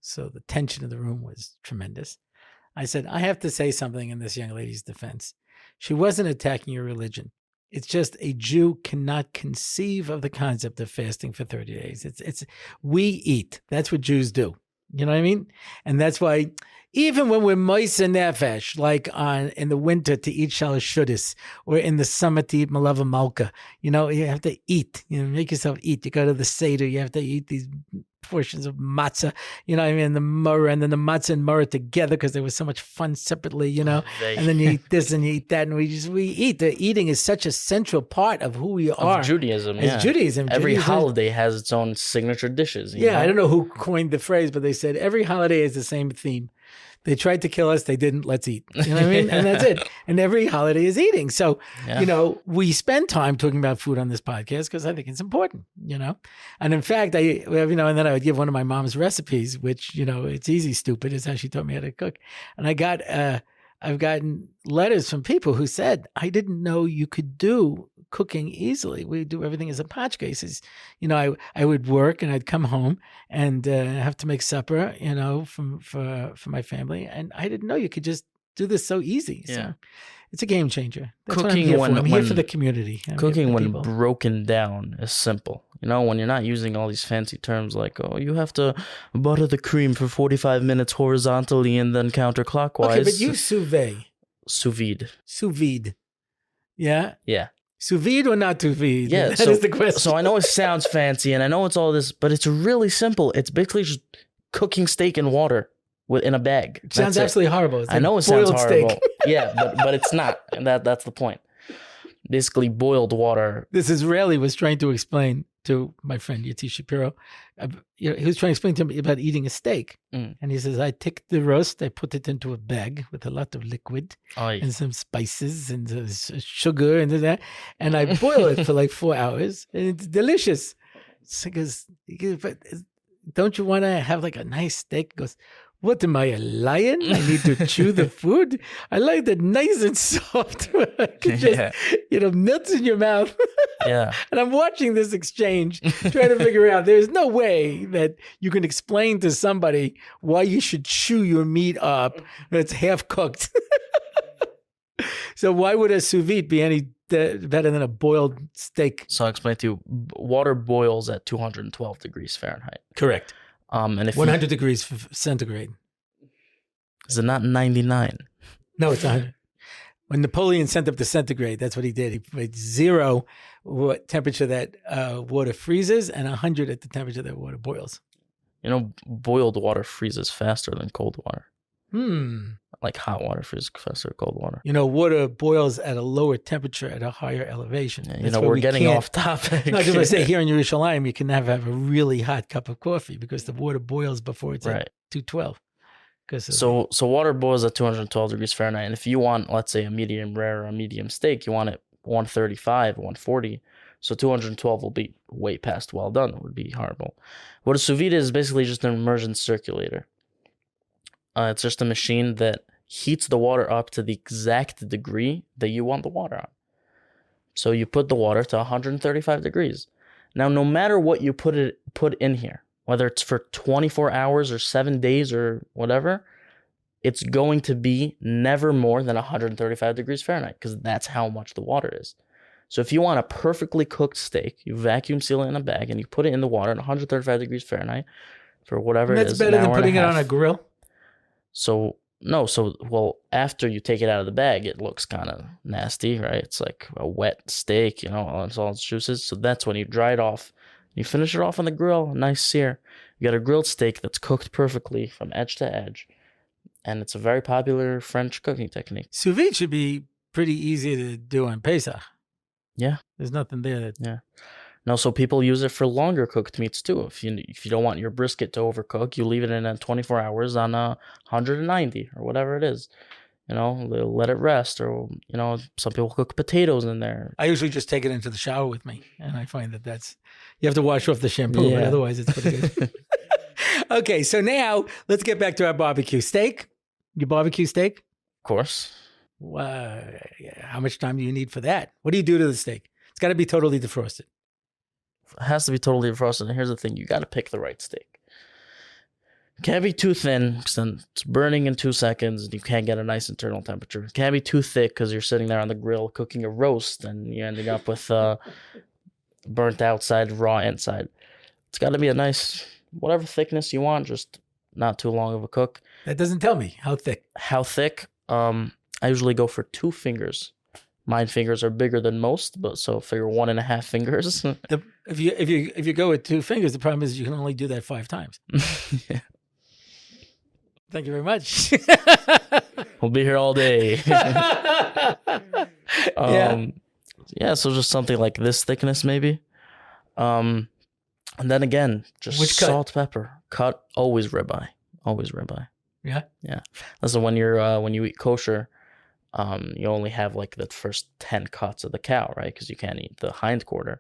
So the tension in the room was tremendous. I said, "I have to say something in this young lady's defense. She wasn't attacking your religion. It's just a Jew cannot conceive of the concept of fasting for 30 days. We eat. That's what Jews do. You know what I mean? And that's why even when we're moisa nefesh, like in the winter to eat shalosh shudas, or in the summer to eat malava malka, you have to eat. Make yourself eat. You go to the Seder, you have to eat these portions of matzah, and the murrah, and then the matzah and murrah together because there was so much fun separately, and then you eat this and you eat that, and we eat. The eating is such a central part of who we are. Of Judaism, as Judaism. Every holiday has its own signature dishes. Yeah, I don't know who coined the phrase, but they said every holiday has the same theme. They tried to kill us. They didn't. Let's eat. You know what I mean? And that's it. And every holiday is eating. So, we spend time talking about food on this podcast because I think it's important, And in fact, and then I would give one of my mom's recipes, which, it's easy, stupid, is how she taught me how to cook. And I've gotten letters from people who said, "I didn't know you could do cooking easily. We do everything as a pachka." He says, I would work and I'd come home and have to make supper, for my family. And I didn't know you could just do this so easy. Yeah. So it's a game changer. That's cooking what I'm here for the community. Cooking when broken down is simple. When you're not using all these fancy terms like, "Oh, you have to butter the cream for 45 minutes horizontally and then counterclockwise." Okay, but you sous vide. Sous vide. Sous vide. Yeah? Yeah. Sous vide or not sous vide? Yeah, that is the question. So I know it sounds fancy and I know it's all this, but it's really simple. It's basically just cooking steak in water in a bag. It sounds absolutely horrible. It's I know like it sounds boiled horrible. steak. Yeah, but it's not. And that's the point. Basically boiled water. This Israeli was trying to explain to my friend Yati Shapiro. He was trying to explain to me about eating a steak. And he says, "I take the roast, I put it into a bag with a lot of liquid and some spices and sugar and that, and I boil it for like 4 hours, and it's delicious." So he goes, "But don't you want to have like a nice steak?" He goes, "What, am I a lion? I need to chew the food? I like it nice and soft." Just, melts in your mouth. Yeah. And I'm watching this exchange, trying to figure out there's no way that you can explain to somebody why you should chew your meat up when it's half cooked. So why would a sous vide be any better than a boiled steak? So I'll explain to you. Water boils at 212 degrees Fahrenheit. Correct. And if 100 degrees centigrade. Is it not 99? No, it's 100. When Napoleon sent up the centigrade, that's what he did. He put 0 what temperature that water freezes and 100 at the temperature that water boils. Boiled water freezes faster than cold water. Hmm. Like hot water freezes faster than cold water. Water boils at a lower temperature at a higher elevation. Yeah, we're getting off topic. No, I was going to say, here in Yerushalayim, you can never have a really hot cup of coffee because the water boils before it's at 212. So water boils at 212 degrees Fahrenheit. And if you want, let's say, a medium rare or a medium steak, you want it 135, 140. So 212 will be way past well done. It would be horrible. What a sous vide is basically just an immersion circulator. It's just a machine that heats the water up to the exact degree that you want the water on. So you put the water to 135 degrees. Now, no matter what you put in here, whether it's for 24 hours or 7 days or whatever, it's going to be never more than 135 degrees Fahrenheit because that's how much the water is. So if you want a perfectly cooked steak, you vacuum seal it in a bag and you put it in the water at 135 degrees Fahrenheit for whatever it is. That's better than putting it on a grill? Well, after you take it out of the bag, it looks kind of nasty, right? It's like a wet steak, it's all its juices. So that's when you dry it off. You finish it off on the grill, a nice sear. You got a grilled steak that's cooked perfectly from edge to edge. And it's a very popular French cooking technique. Sous vide should be pretty easy to do on Pesach. Yeah. There's nothing there. Yeah. No, so people use it for longer cooked meats too. If you don't want your brisket to overcook, you leave it in at 24 hours on 190 or whatever it is. Let it rest. Or, some people cook potatoes in there. I usually just take it into the shower with me. And I find that's, you have to wash off the shampoo, but otherwise it's pretty good. Okay, so now let's get back to our barbecue steak. Your barbecue steak? Of course. How much time do you need for that? What do you do to the steak? It's got to be totally defrosted. It has to be totally defrosted. And here's the thing. You got to pick the right steak. It can't be too thin because then it's burning in 2 seconds and you can't get a nice internal temperature. It can't be too thick because you're sitting there on the grill cooking a roast and you're ending up with burnt outside, raw inside. It's got to be a nice, whatever thickness you want, just not too long of a cook. That doesn't tell me how thick. How thick? I usually go for 2 fingers. Mine fingers are bigger than most, but so figure 1.5 fingers. If you go with 2 fingers, the problem is you can only do that 5 times. Yeah. Thank you very much. We'll be here all day. So just something like this thickness maybe. And then again, just salt, pepper. Cut, always ribeye. Always ribeye. Yeah? Yeah. Listen, when you eat kosher, you only have like the first 10 cuts of the cow, right? Because you can't eat the hindquarter.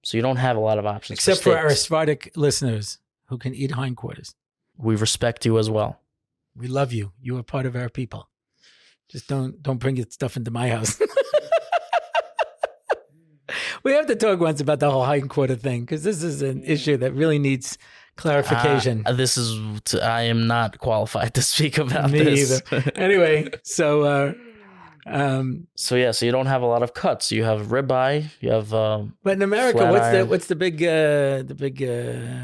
So you don't have a lot of options. Except for our Sephardic listeners who can eat hindquarters. We respect you as well. We love you. You are part of our people. Just don't bring your stuff into my house. We have to talk once about the whole hindquarter thing because this is an issue that really needs clarification. I am not qualified to speak about Me this. either. Anyway, so you don't have a lot of cuts. You have ribeye. You have. But in America, what's the big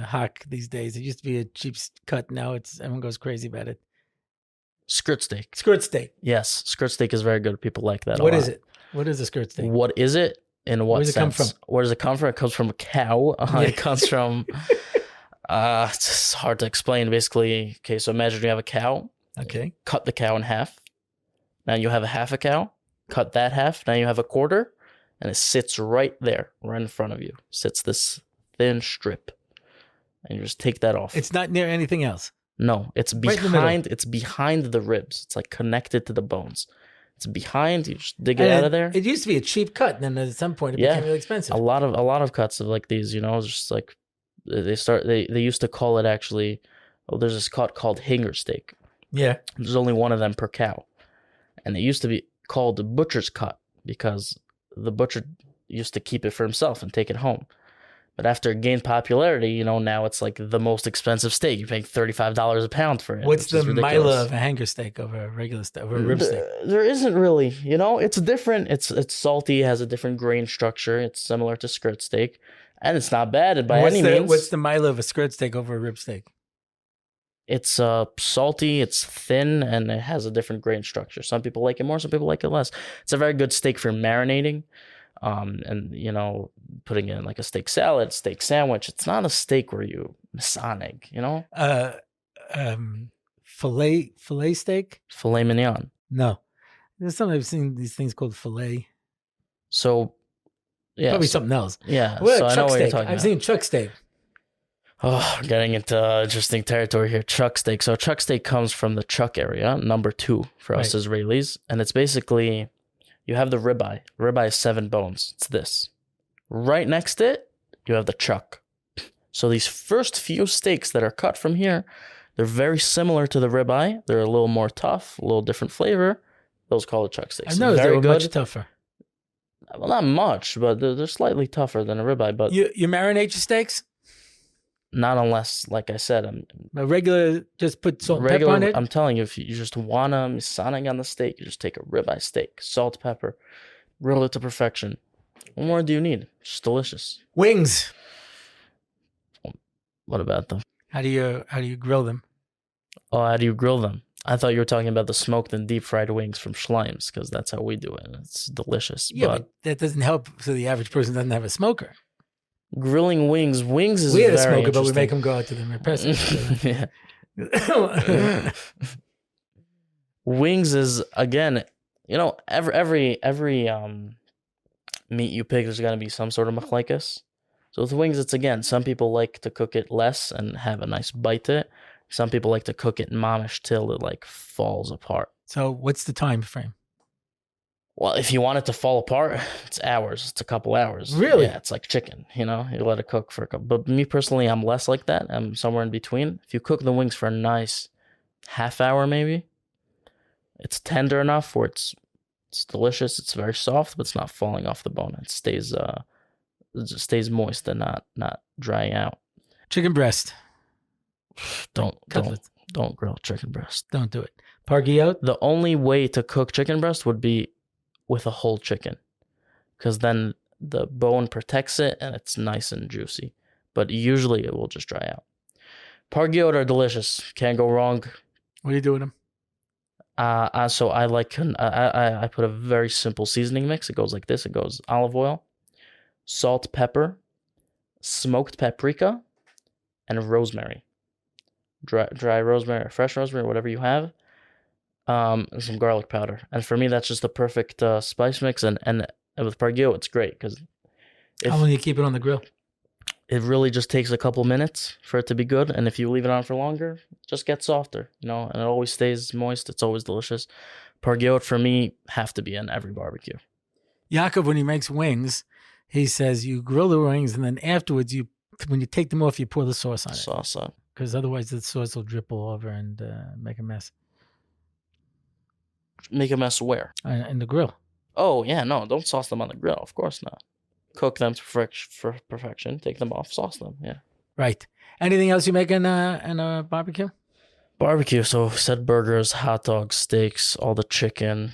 hock these days? It used to be a cheap cut. Now everyone goes crazy about it. Skirt steak. Skirt steak. Yes, skirt steak is very good. People like that. What is it? What is a skirt steak? What is it? In what sense? Where does it come from? Where does it come from? It comes from a cow. It comes from. It's hard to explain. Basically, okay. So imagine you have a cow. Okay. Cut the cow in half. Now you have a half a cow. Cut that half. Now you have a quarter, and it sits right there, right in front of you. Sits this thin strip, and you just take that off. It's not near anything else. No, it's behind. It's behind the ribs. It's like connected to the bones. It's behind. You just dig it out of there. It used to be a cheap cut, and then at some point it became really expensive. A lot of cuts of like these, just like they used to call it actually. Oh, there's this cut called hanger steak. Yeah, there's only one of them per cow, and it used to be called the butcher's cut because the butcher used to keep it for himself and take it home. But after it gained popularity, now it's like the most expensive steak. You're paying $35 a pound for it. What's the mila of a hanger steak over a regular steak, over a rib steak? There isn't really. It's different. It's salty, has a different grain structure. It's similar to skirt steak, and it's not bad by any means. What's the mila of a skirt steak over a rib steak? It's salty, it's thin, and it has a different grain structure. Some people like it more, some people like it less. It's a very good steak for marinating. And putting in like a steak salad, steak sandwich. It's not a steak where you Masonic, Filet steak? Filet mignon. No. There's something I've seen these things called filet. So, yeah. Probably something else. Yeah. Well, so I know what you're steak. talking I've about. seen chuck steak. Oh, getting into interesting territory here. Chuck steak. So chuck steak comes from the chuck area, number 2 for us Israelis. And it's basically, you have the ribeye. Ribeye is 7 bones. It's this. Right next to it, you have the chuck. So these first few steaks that are cut from here, they're very similar to the ribeye. They're a little more tough, a little different flavor. Those called chuck steaks. I know they were much tougher. Well, not much, but they're slightly tougher than a ribeye. But you marinate your steaks? Not unless, like I said, a regular. Just put salt and pepper on it. I'm telling you, if you just wanna Masonic on the steak, you just take a ribeye steak, salt, pepper, grill it to perfection. What more do you need? It's delicious. Wings. What about them? How do you grill them? Oh, how do you grill them? I thought you were talking about the smoked and deep fried wings from Schloim's, because that's how we do it. It's delicious. Yeah, but that doesn't help. So the average person doesn't have a smoker. Grilling wings is we had very a smoker, but we interesting. make them go out to the Pesach. Yeah. Wings is, again, every meat you pick, there's gonna be some sort of machlekes. So with wings, it's, again, some people like to cook it less and have a nice bite to it. Some people like to cook it mamish till it like falls apart. So what's the time frame? Well, if you want it to fall apart, it's hours. It's a couple hours. Really? Yeah, it's like chicken, you let it cook for a couple. But me personally, I'm less like that. I'm somewhere in between. If you cook the wings for a nice half hour, maybe, it's tender enough where it's delicious. It's very soft, but it's not falling off the bone. It just stays moist and not drying out. Chicken breast. Don't grill chicken breast. Don't do it. Pargiot? The only way to cook chicken breast would be with a whole chicken, because then the bone protects it and it's nice and juicy. But usually it will just dry out. Pargiot are delicious. Can't go wrong. What do you do with them? So I put a very simple seasoning mix. It goes like this. It goes olive oil, salt, pepper, smoked paprika, and rosemary. Dry rosemary or fresh rosemary, whatever you have. And some garlic powder. And for me, that's just the perfect spice mix. And with pargiot, it's great because how long do you keep it on the grill? It really just takes a couple minutes for it to be good. And if you leave it on for longer, it just gets softer, and it always stays moist. It's always delicious. Pargiot for me have to be in every barbecue. Yaakov, when he makes wings, he says you grill the wings and then afterwards when you take them off, you pour the sauce on it. Sauce on. Because otherwise the sauce will drip all over and make a mess. Make a mess where? In the grill. Oh, yeah, no, don't sauce them on the grill. Of course not. Cook them for perfection. Take them off, sauce them, yeah. Right. Anything else you make in a barbecue? Barbecue, so said burgers, hot dogs, steaks, all the chicken.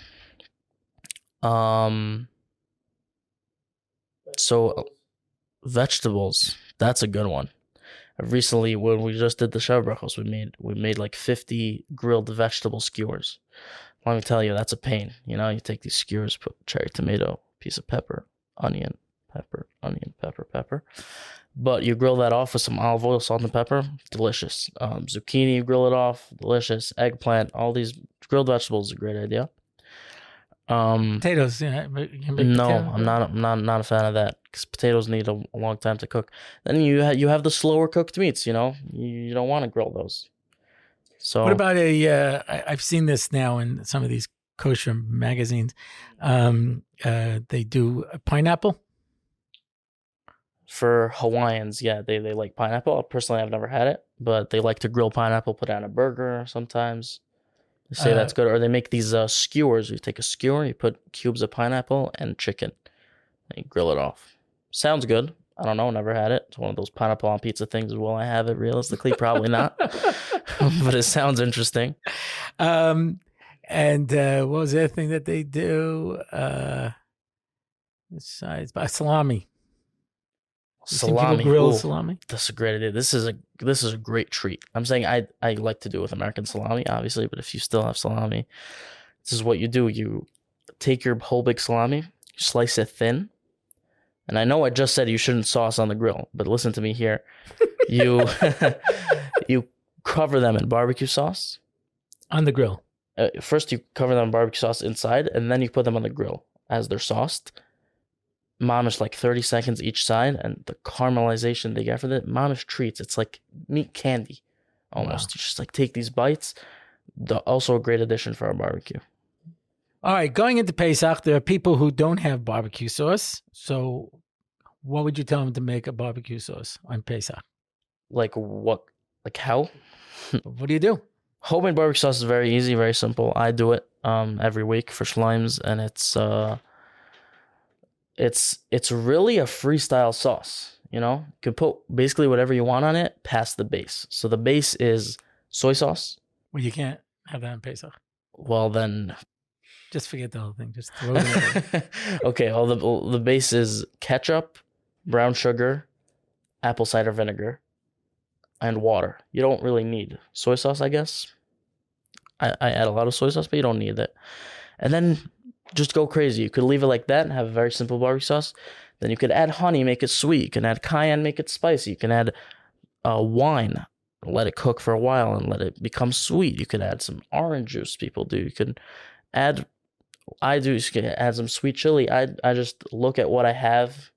So vegetables, that's a good one. Recently, when we just did the Shav brachos, we made like 50 grilled vegetable skewers. Let me tell you, that's a pain. You take these skewers, put cherry tomato, piece of pepper, onion, pepper. But you grill that off with some olive oil, salt, and pepper. Delicious. Zucchini, you grill it off. Delicious. Eggplant. All these grilled vegetables is a great idea. Potatoes. Yeah, I'm not a fan of that because potatoes need a long time to cook. Then you have the slower cooked meats. You don't want to grill those. So what about I've seen this now in some of these kosher magazines. They do a pineapple. For Hawaiians, yeah, they like pineapple. Personally, I've never had it, but they like to grill pineapple, put it on a burger sometimes. They say that's good. Or they make these skewers. You take a skewer, you put cubes of pineapple and chicken, and you grill it off. Sounds good. I don't know, never had it. It's one of those pineapple on pizza things. Will I have it realistically? Probably not. But it sounds interesting. And what was the other thing that they do? Besides salami. Seen Salami. people grill Ooh, salami. that's a great idea. This is a great treat. I'm saying I like to do it with American salami, obviously, but if you still have salami, this is what you do. You take your whole big salami, you slice it thin. And I know I just said you shouldn't sauce on the grill, but listen to me here. You you cover them in barbecue sauce. On the grill. First, you cover them in barbecue sauce inside, and then you put them on the grill as they're sauced. Mamish, like 30 seconds each side, and the caramelization they get for it, mamish treats. It's like meat candy, almost. Wow. You just like take these bites. Also a great addition for our barbecue. All right, going into Pesach, there are people who don't have barbecue sauce. So what would you tell them to make a barbecue sauce on Pesach? Like what? Like how? What do you do? Homemade barbecue sauce is very easy, very simple. I do it every week for Shloims, and it's really a freestyle sauce. You know, you can put basically whatever you want on it past the base. So the base is soy sauce. Well, you can't have that on Pesach. Well, then just forget the whole thing. Just throw it away. Okay. Well, the base is ketchup, brown sugar, apple cider vinegar, and water. You don't really need soy sauce, I guess. I add a lot of soy sauce, but you don't need it. And then just go crazy. You could leave it like that and have a very simple barbecue sauce. Then you could add honey, make it sweet. You can add cayenne, make it spicy. You can add wine, let it cook for a while and let it become sweet. You could add some orange juice. People do. You could add. You can add some sweet chili. I just look at what I have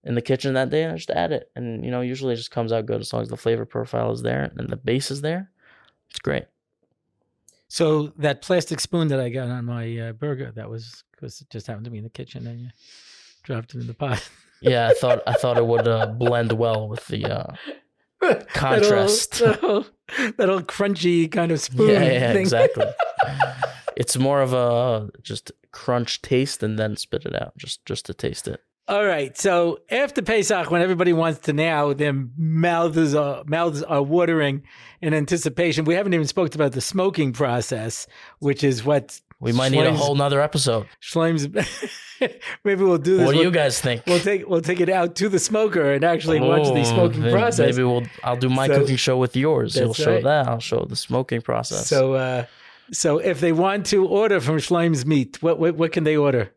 in the kitchen that day and I just add it. And usually it just comes out good as long as the flavor profile is there and the base is there. It's great. So that plastic spoon that I got on my burger, that was because it just happened to be in the kitchen and you dropped it in the pot. Yeah, I thought it would blend well with the contrast. that old crunchy kind of spoon. Yeah, thing. Exactly. It's more of a just crunch taste and then spit it out, just to taste it. All right. So after Pesach, when everybody wants to now, their mouths are watering in anticipation. We haven't even spoke about the smoking process, which is what we might need a whole nother episode. Shloim's. Maybe we'll do this. What do you guys think? We'll take it out to the smoker and actually watch the smoking process. Maybe I'll do my cooking show with yours. You'll show that. I'll show the smoking process. So if they want to order from Shloim's Meat, what can they order?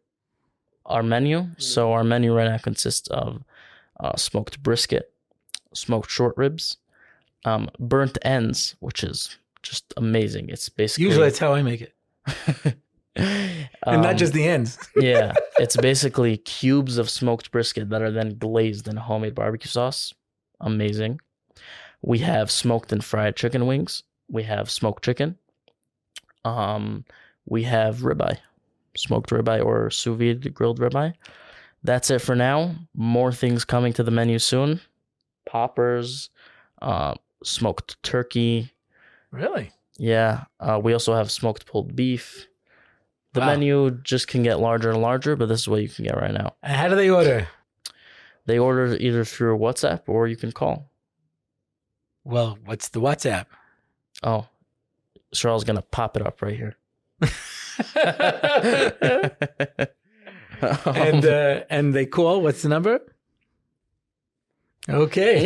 Our menu. So our menu right now consists of smoked brisket, smoked short ribs, burnt ends, which is just amazing. It's basically usually that's how I make it, and not just the ends. Yeah, it's basically cubes of smoked brisket that are then glazed in homemade barbecue sauce. Amazing. We have smoked and fried chicken wings. We have smoked chicken. We have ribeye. Smoked ribeye or sous vide grilled ribeye. That's it for now. More things coming to the menu soon. Poppers, smoked turkey. Really? Yeah. We also have smoked pulled beef. The menu just can get larger and larger, but this is what you can get right now. And how do they order? They order either through WhatsApp or you can call. Well, what's the WhatsApp? Oh, Charles going to pop it up right here. And they call. What's the number? Okay.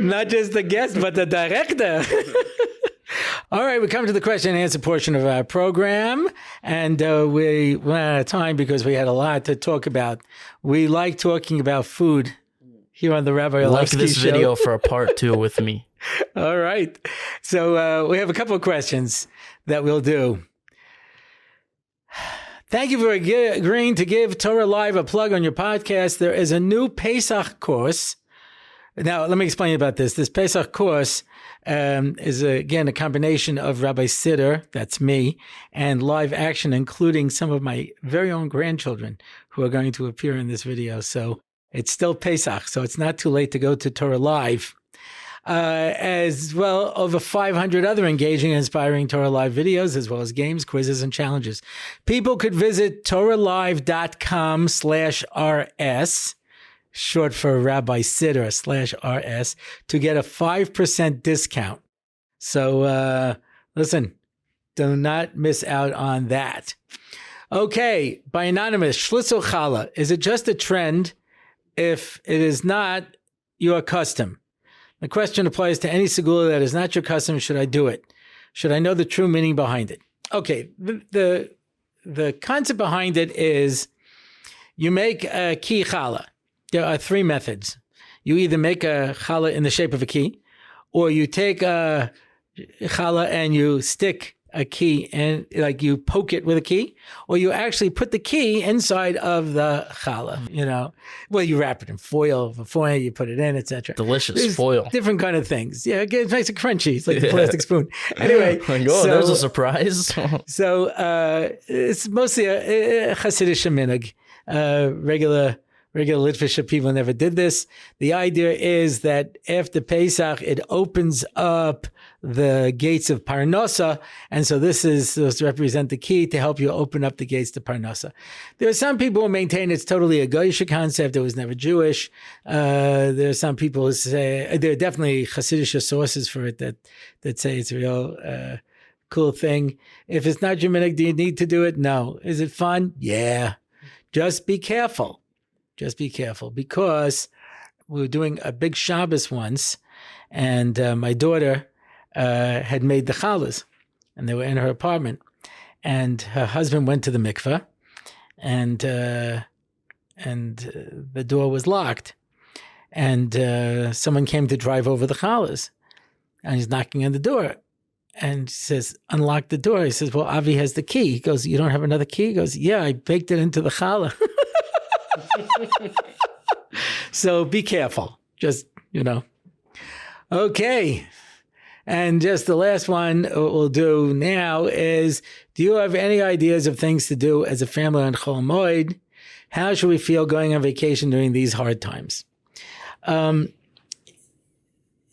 Not just the guest, but the director. All right, we come to the question and answer portion of our program, and we ran out of time because we had a lot to talk about. We like talking about food here on the Rabbi Orlofsky like this show. video for a part 2 with me. All right. So we have a couple of questions that we'll do. Thank you for agreeing to give Torah Live a plug on your podcast. There is a new Pesach course. Now, let me explain about this. This Pesach course is, again, a combination of Rabbi Siddur, that's me, and live action, including some of my very own grandchildren who are going to appear in this video. So it's still Pesach, so it's not too late to go to Torah Live. As well, over 500 other engaging and inspiring Torah Live videos, as well as games, quizzes, and challenges. People could visit TorahLive.com/RS, short for Rabbi Siddur /RS, to get a 5% discount. So, listen, do not miss out on that. Okay, by Anonymous, Schlissel Challah. Is it just a trend? If it is not your custom. The question applies to any segula that is not your custom. Should I do it? Should I know the true meaning behind it? Okay, the concept behind it is you make a key challah. There are three methods. You either make a challah in the shape of a key, or you take a challah and you stick a key and like you poke it with a key, or you actually put the key inside of the challah, Well, you wrap it in foil, you put it in, etc. Delicious There's foil. Different kind of things. Yeah, it makes it crunchy. It's like a plastic spoon. Anyway. There's a surprise. So it's mostly a Hasidic minhag. Regular Litvish people never did this. The idea is that after Pesach, it opens up the gates of Parnasa, and so this is supposed to represent the key to help you open up the gates to Parnasa. There are some people who maintain it's totally a Goyish concept. It was never Jewish. There are some people who say there are definitely Hasidic sources for it that say it's a real cool thing. If it's not your minhag, do you need to do it? No. Is it fun? Yeah. Just be careful. Just be careful, because we were doing a big Shabbos once, and my daughter had made the challahs, and they were in her apartment, and her husband went to the mikveh, and the door was locked, and someone came to drive over the challahs, and he's knocking on the door, and he says, unlock the door. He says, well, Avi has the key. He goes, you don't have another key? He goes, yeah, I baked it into the challah. So be careful. Just, Okay. And just the last one we'll do now is, do you have any ideas of things to do as a family on Chol Hamoed? How should we feel going on vacation during these hard times? You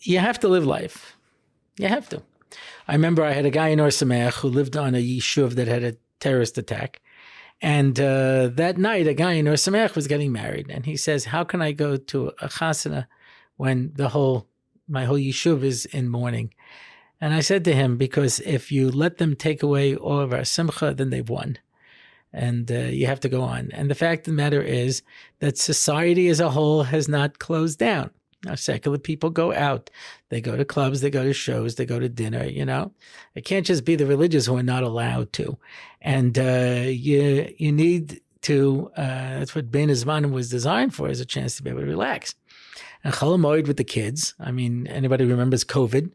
have to live life. You have to. I remember I had a guy in Or Sameach who lived on a yishuv that had a terrorist attack. And that night, a guy in Or Sameach was getting married. And he says, how can I go to a chasana when my whole yishuv is in mourning? And I said to him, because if you let them take away all of our simcha, then they've won. And you have to go on. And the fact of the matter is that society as a whole has not closed down. Now, secular people go out. They go to clubs, they go to shows, they go to dinner, It can't just be the religious who are not allowed to. And you need to, that's what Bein Hazmanim was designed for, is a chance to be able to relax. And Chol Hamoed with the kids. I mean, anybody remembers COVID,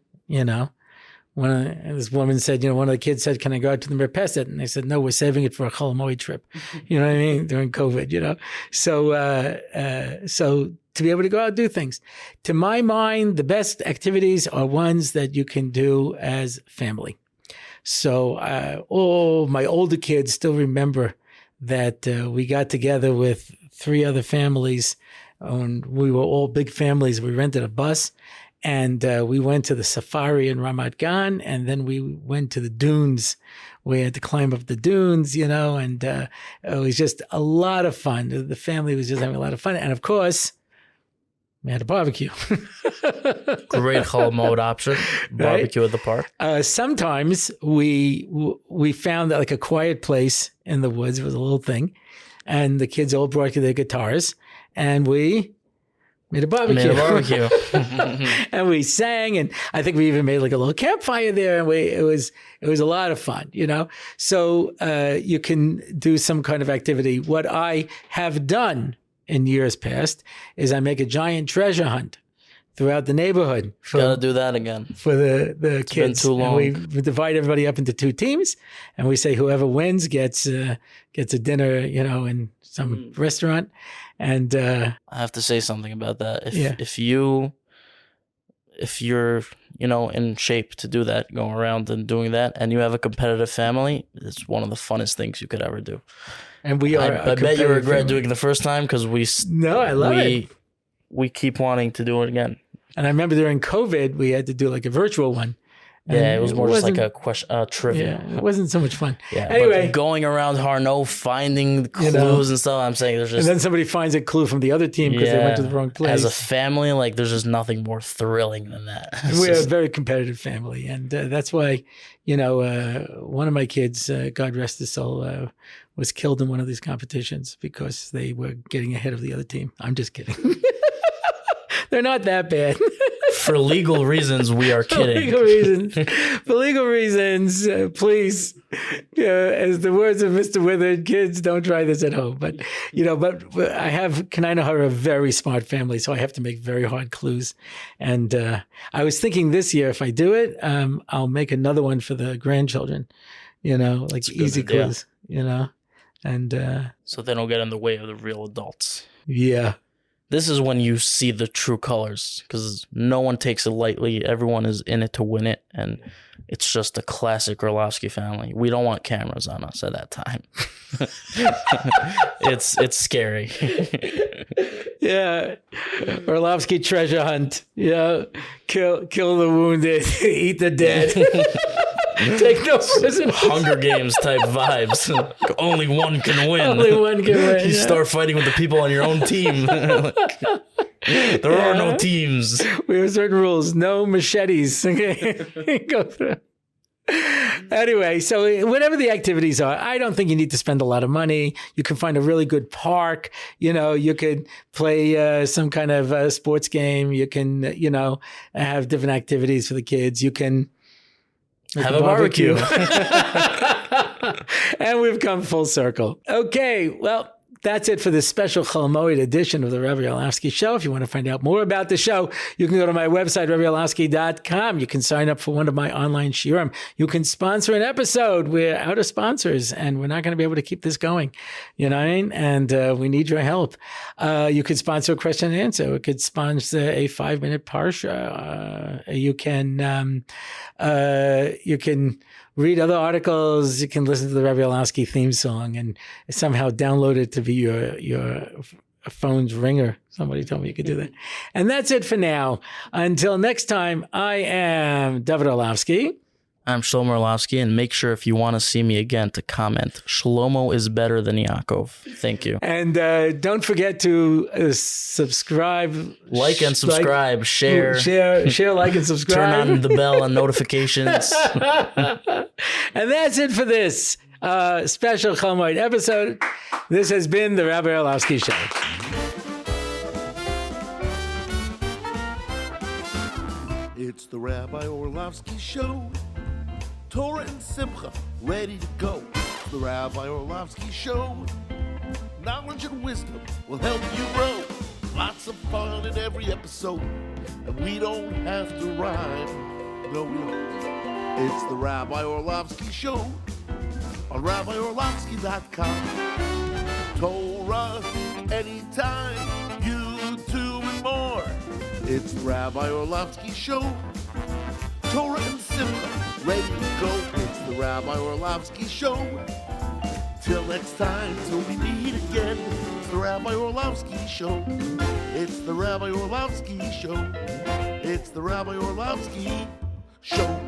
This woman said, one of the kids said, can I go out to the Merpeset? And they said, no, we're saving it for a Chol Hamoed trip. You know what I mean? During COVID, So to be able to go out and do things. To my mind, the best activities are ones that you can do as family. So all my older kids still remember that we got together with 3 other families, and we were all big families. We rented a bus, and we went to the safari in Ramat Gan, and then we went to the dunes. We had to climb up the dunes, and it was just a lot of fun. The family was just having a lot of fun. And of course, we had a barbecue. Great Chol Hamoed option. Barbecue at the park. Sometimes we found like a quiet place in the woods. It was a little thing. And the kids all brought their guitars. And we made a barbecue. And we sang. And I think we even made like a little campfire there. And it was a lot of fun, So you can do some kind of activity. What I have done in years past is I make a giant treasure hunt throughout the neighborhood. Gotta do that again. For the kids. Been too long. And we divide everybody up into 2 teams, and we say whoever wins gets a dinner, in some restaurant. And I have to say something about that. If you're in shape to do that, going around and doing that, and you have a competitive family, it's one of the funnest things you could ever do. And we are. I bet you regret doing it the first time, because I love it. We keep wanting to do it again. And I remember during COVID, we had to do like a virtual one. Yeah, it was more just like a question, trivia. Yeah, it wasn't so much fun. Yeah. Anyway, going around Harno, finding clues and stuff. I'm saying there's just. And then somebody finds a clue from the other team because they went to the wrong place. As a family, there's just nothing more thrilling than that. We're a very competitive family, and that's why, one of my kids, God rest his soul, was killed in one of these competitions because they were getting ahead of the other team. I'm just kidding. They're not that bad. For legal reasons, we are kidding. For legal reasons, please, as the words of Mr. Withered, kids, don't try this at home. But, but I have Kanai are a very smart family, so I have to make very hard clues. And I was thinking this year, if I do it, I'll make another one for the grandchildren, like That's easy idea. clues, and So they don't get in the way of the real adults. yeah. This is when you see the true colors, because no one takes it lightly. Everyone is in it to win it, and it's just a classic Orlofsky family. We don't want cameras on us at that time. It's scary. Yeah, Orlofsky treasure hunt. Yeah, kill the wounded, eat the dead. Take no prisoners. Hunger Games type vibes. Only one can win. Only one can win. You start fighting with the people on your own team. There are no teams. We have certain rules. No machetes. Okay, go through. Anyway, so whatever the activities are, I don't think you need to spend a lot of money. You can find a really good park. You could play some kind of sports game. You can, have different activities for the kids. You can have a barbecue. And we've come full circle. Okay, well, that's it for this special Hamoed edition of the Rabbi Orlofsky Show. If you want to find out more about the show, you can go to my website, RabbiOrlofsky.com. You can sign up for one of my online shiurim. You can sponsor an episode. We're out of sponsors, and we're not going to be able to keep this going. You know what I mean? And we need your help. You could sponsor a question and answer. You could sponsor a 5-minute parsha. You can read other articles. You can listen to the Rabbi Orlofsky theme song and somehow download it to be your phone's ringer. Somebody told me you could do that. And that's it for now. Until next time, I am Dovid Orlofsky. I'm Shlomo Orlofsky, and make sure if you want to see me again to comment, Shlomo is better than Yaakov. Thank you. And don't forget to subscribe. Like and subscribe. Share, like, and subscribe. Turn on the bell and notifications. And that's it for this special Hamoed episode. This has been the Rabbi Orlofsky Show. It's the Rabbi Orlofsky Show. Torah and Simcha, ready to go. It's the Rabbi Orlofsky Show. Knowledge and wisdom will help you grow. Lots of fun in every episode. And we don't have to rhyme. No, we don't. It's the Rabbi Orlofsky Show on RabbiOrlofsky.com. Torah, anytime, YouTube and more. It's the Rabbi Orlofsky Show. Torah and Simcha, ready to go. It's the Rabbi Orlofsky Show. Till next time, till we meet again. It's the Rabbi Orlofsky Show. It's the Rabbi Orlofsky Show. It's the Rabbi Orlofsky Show.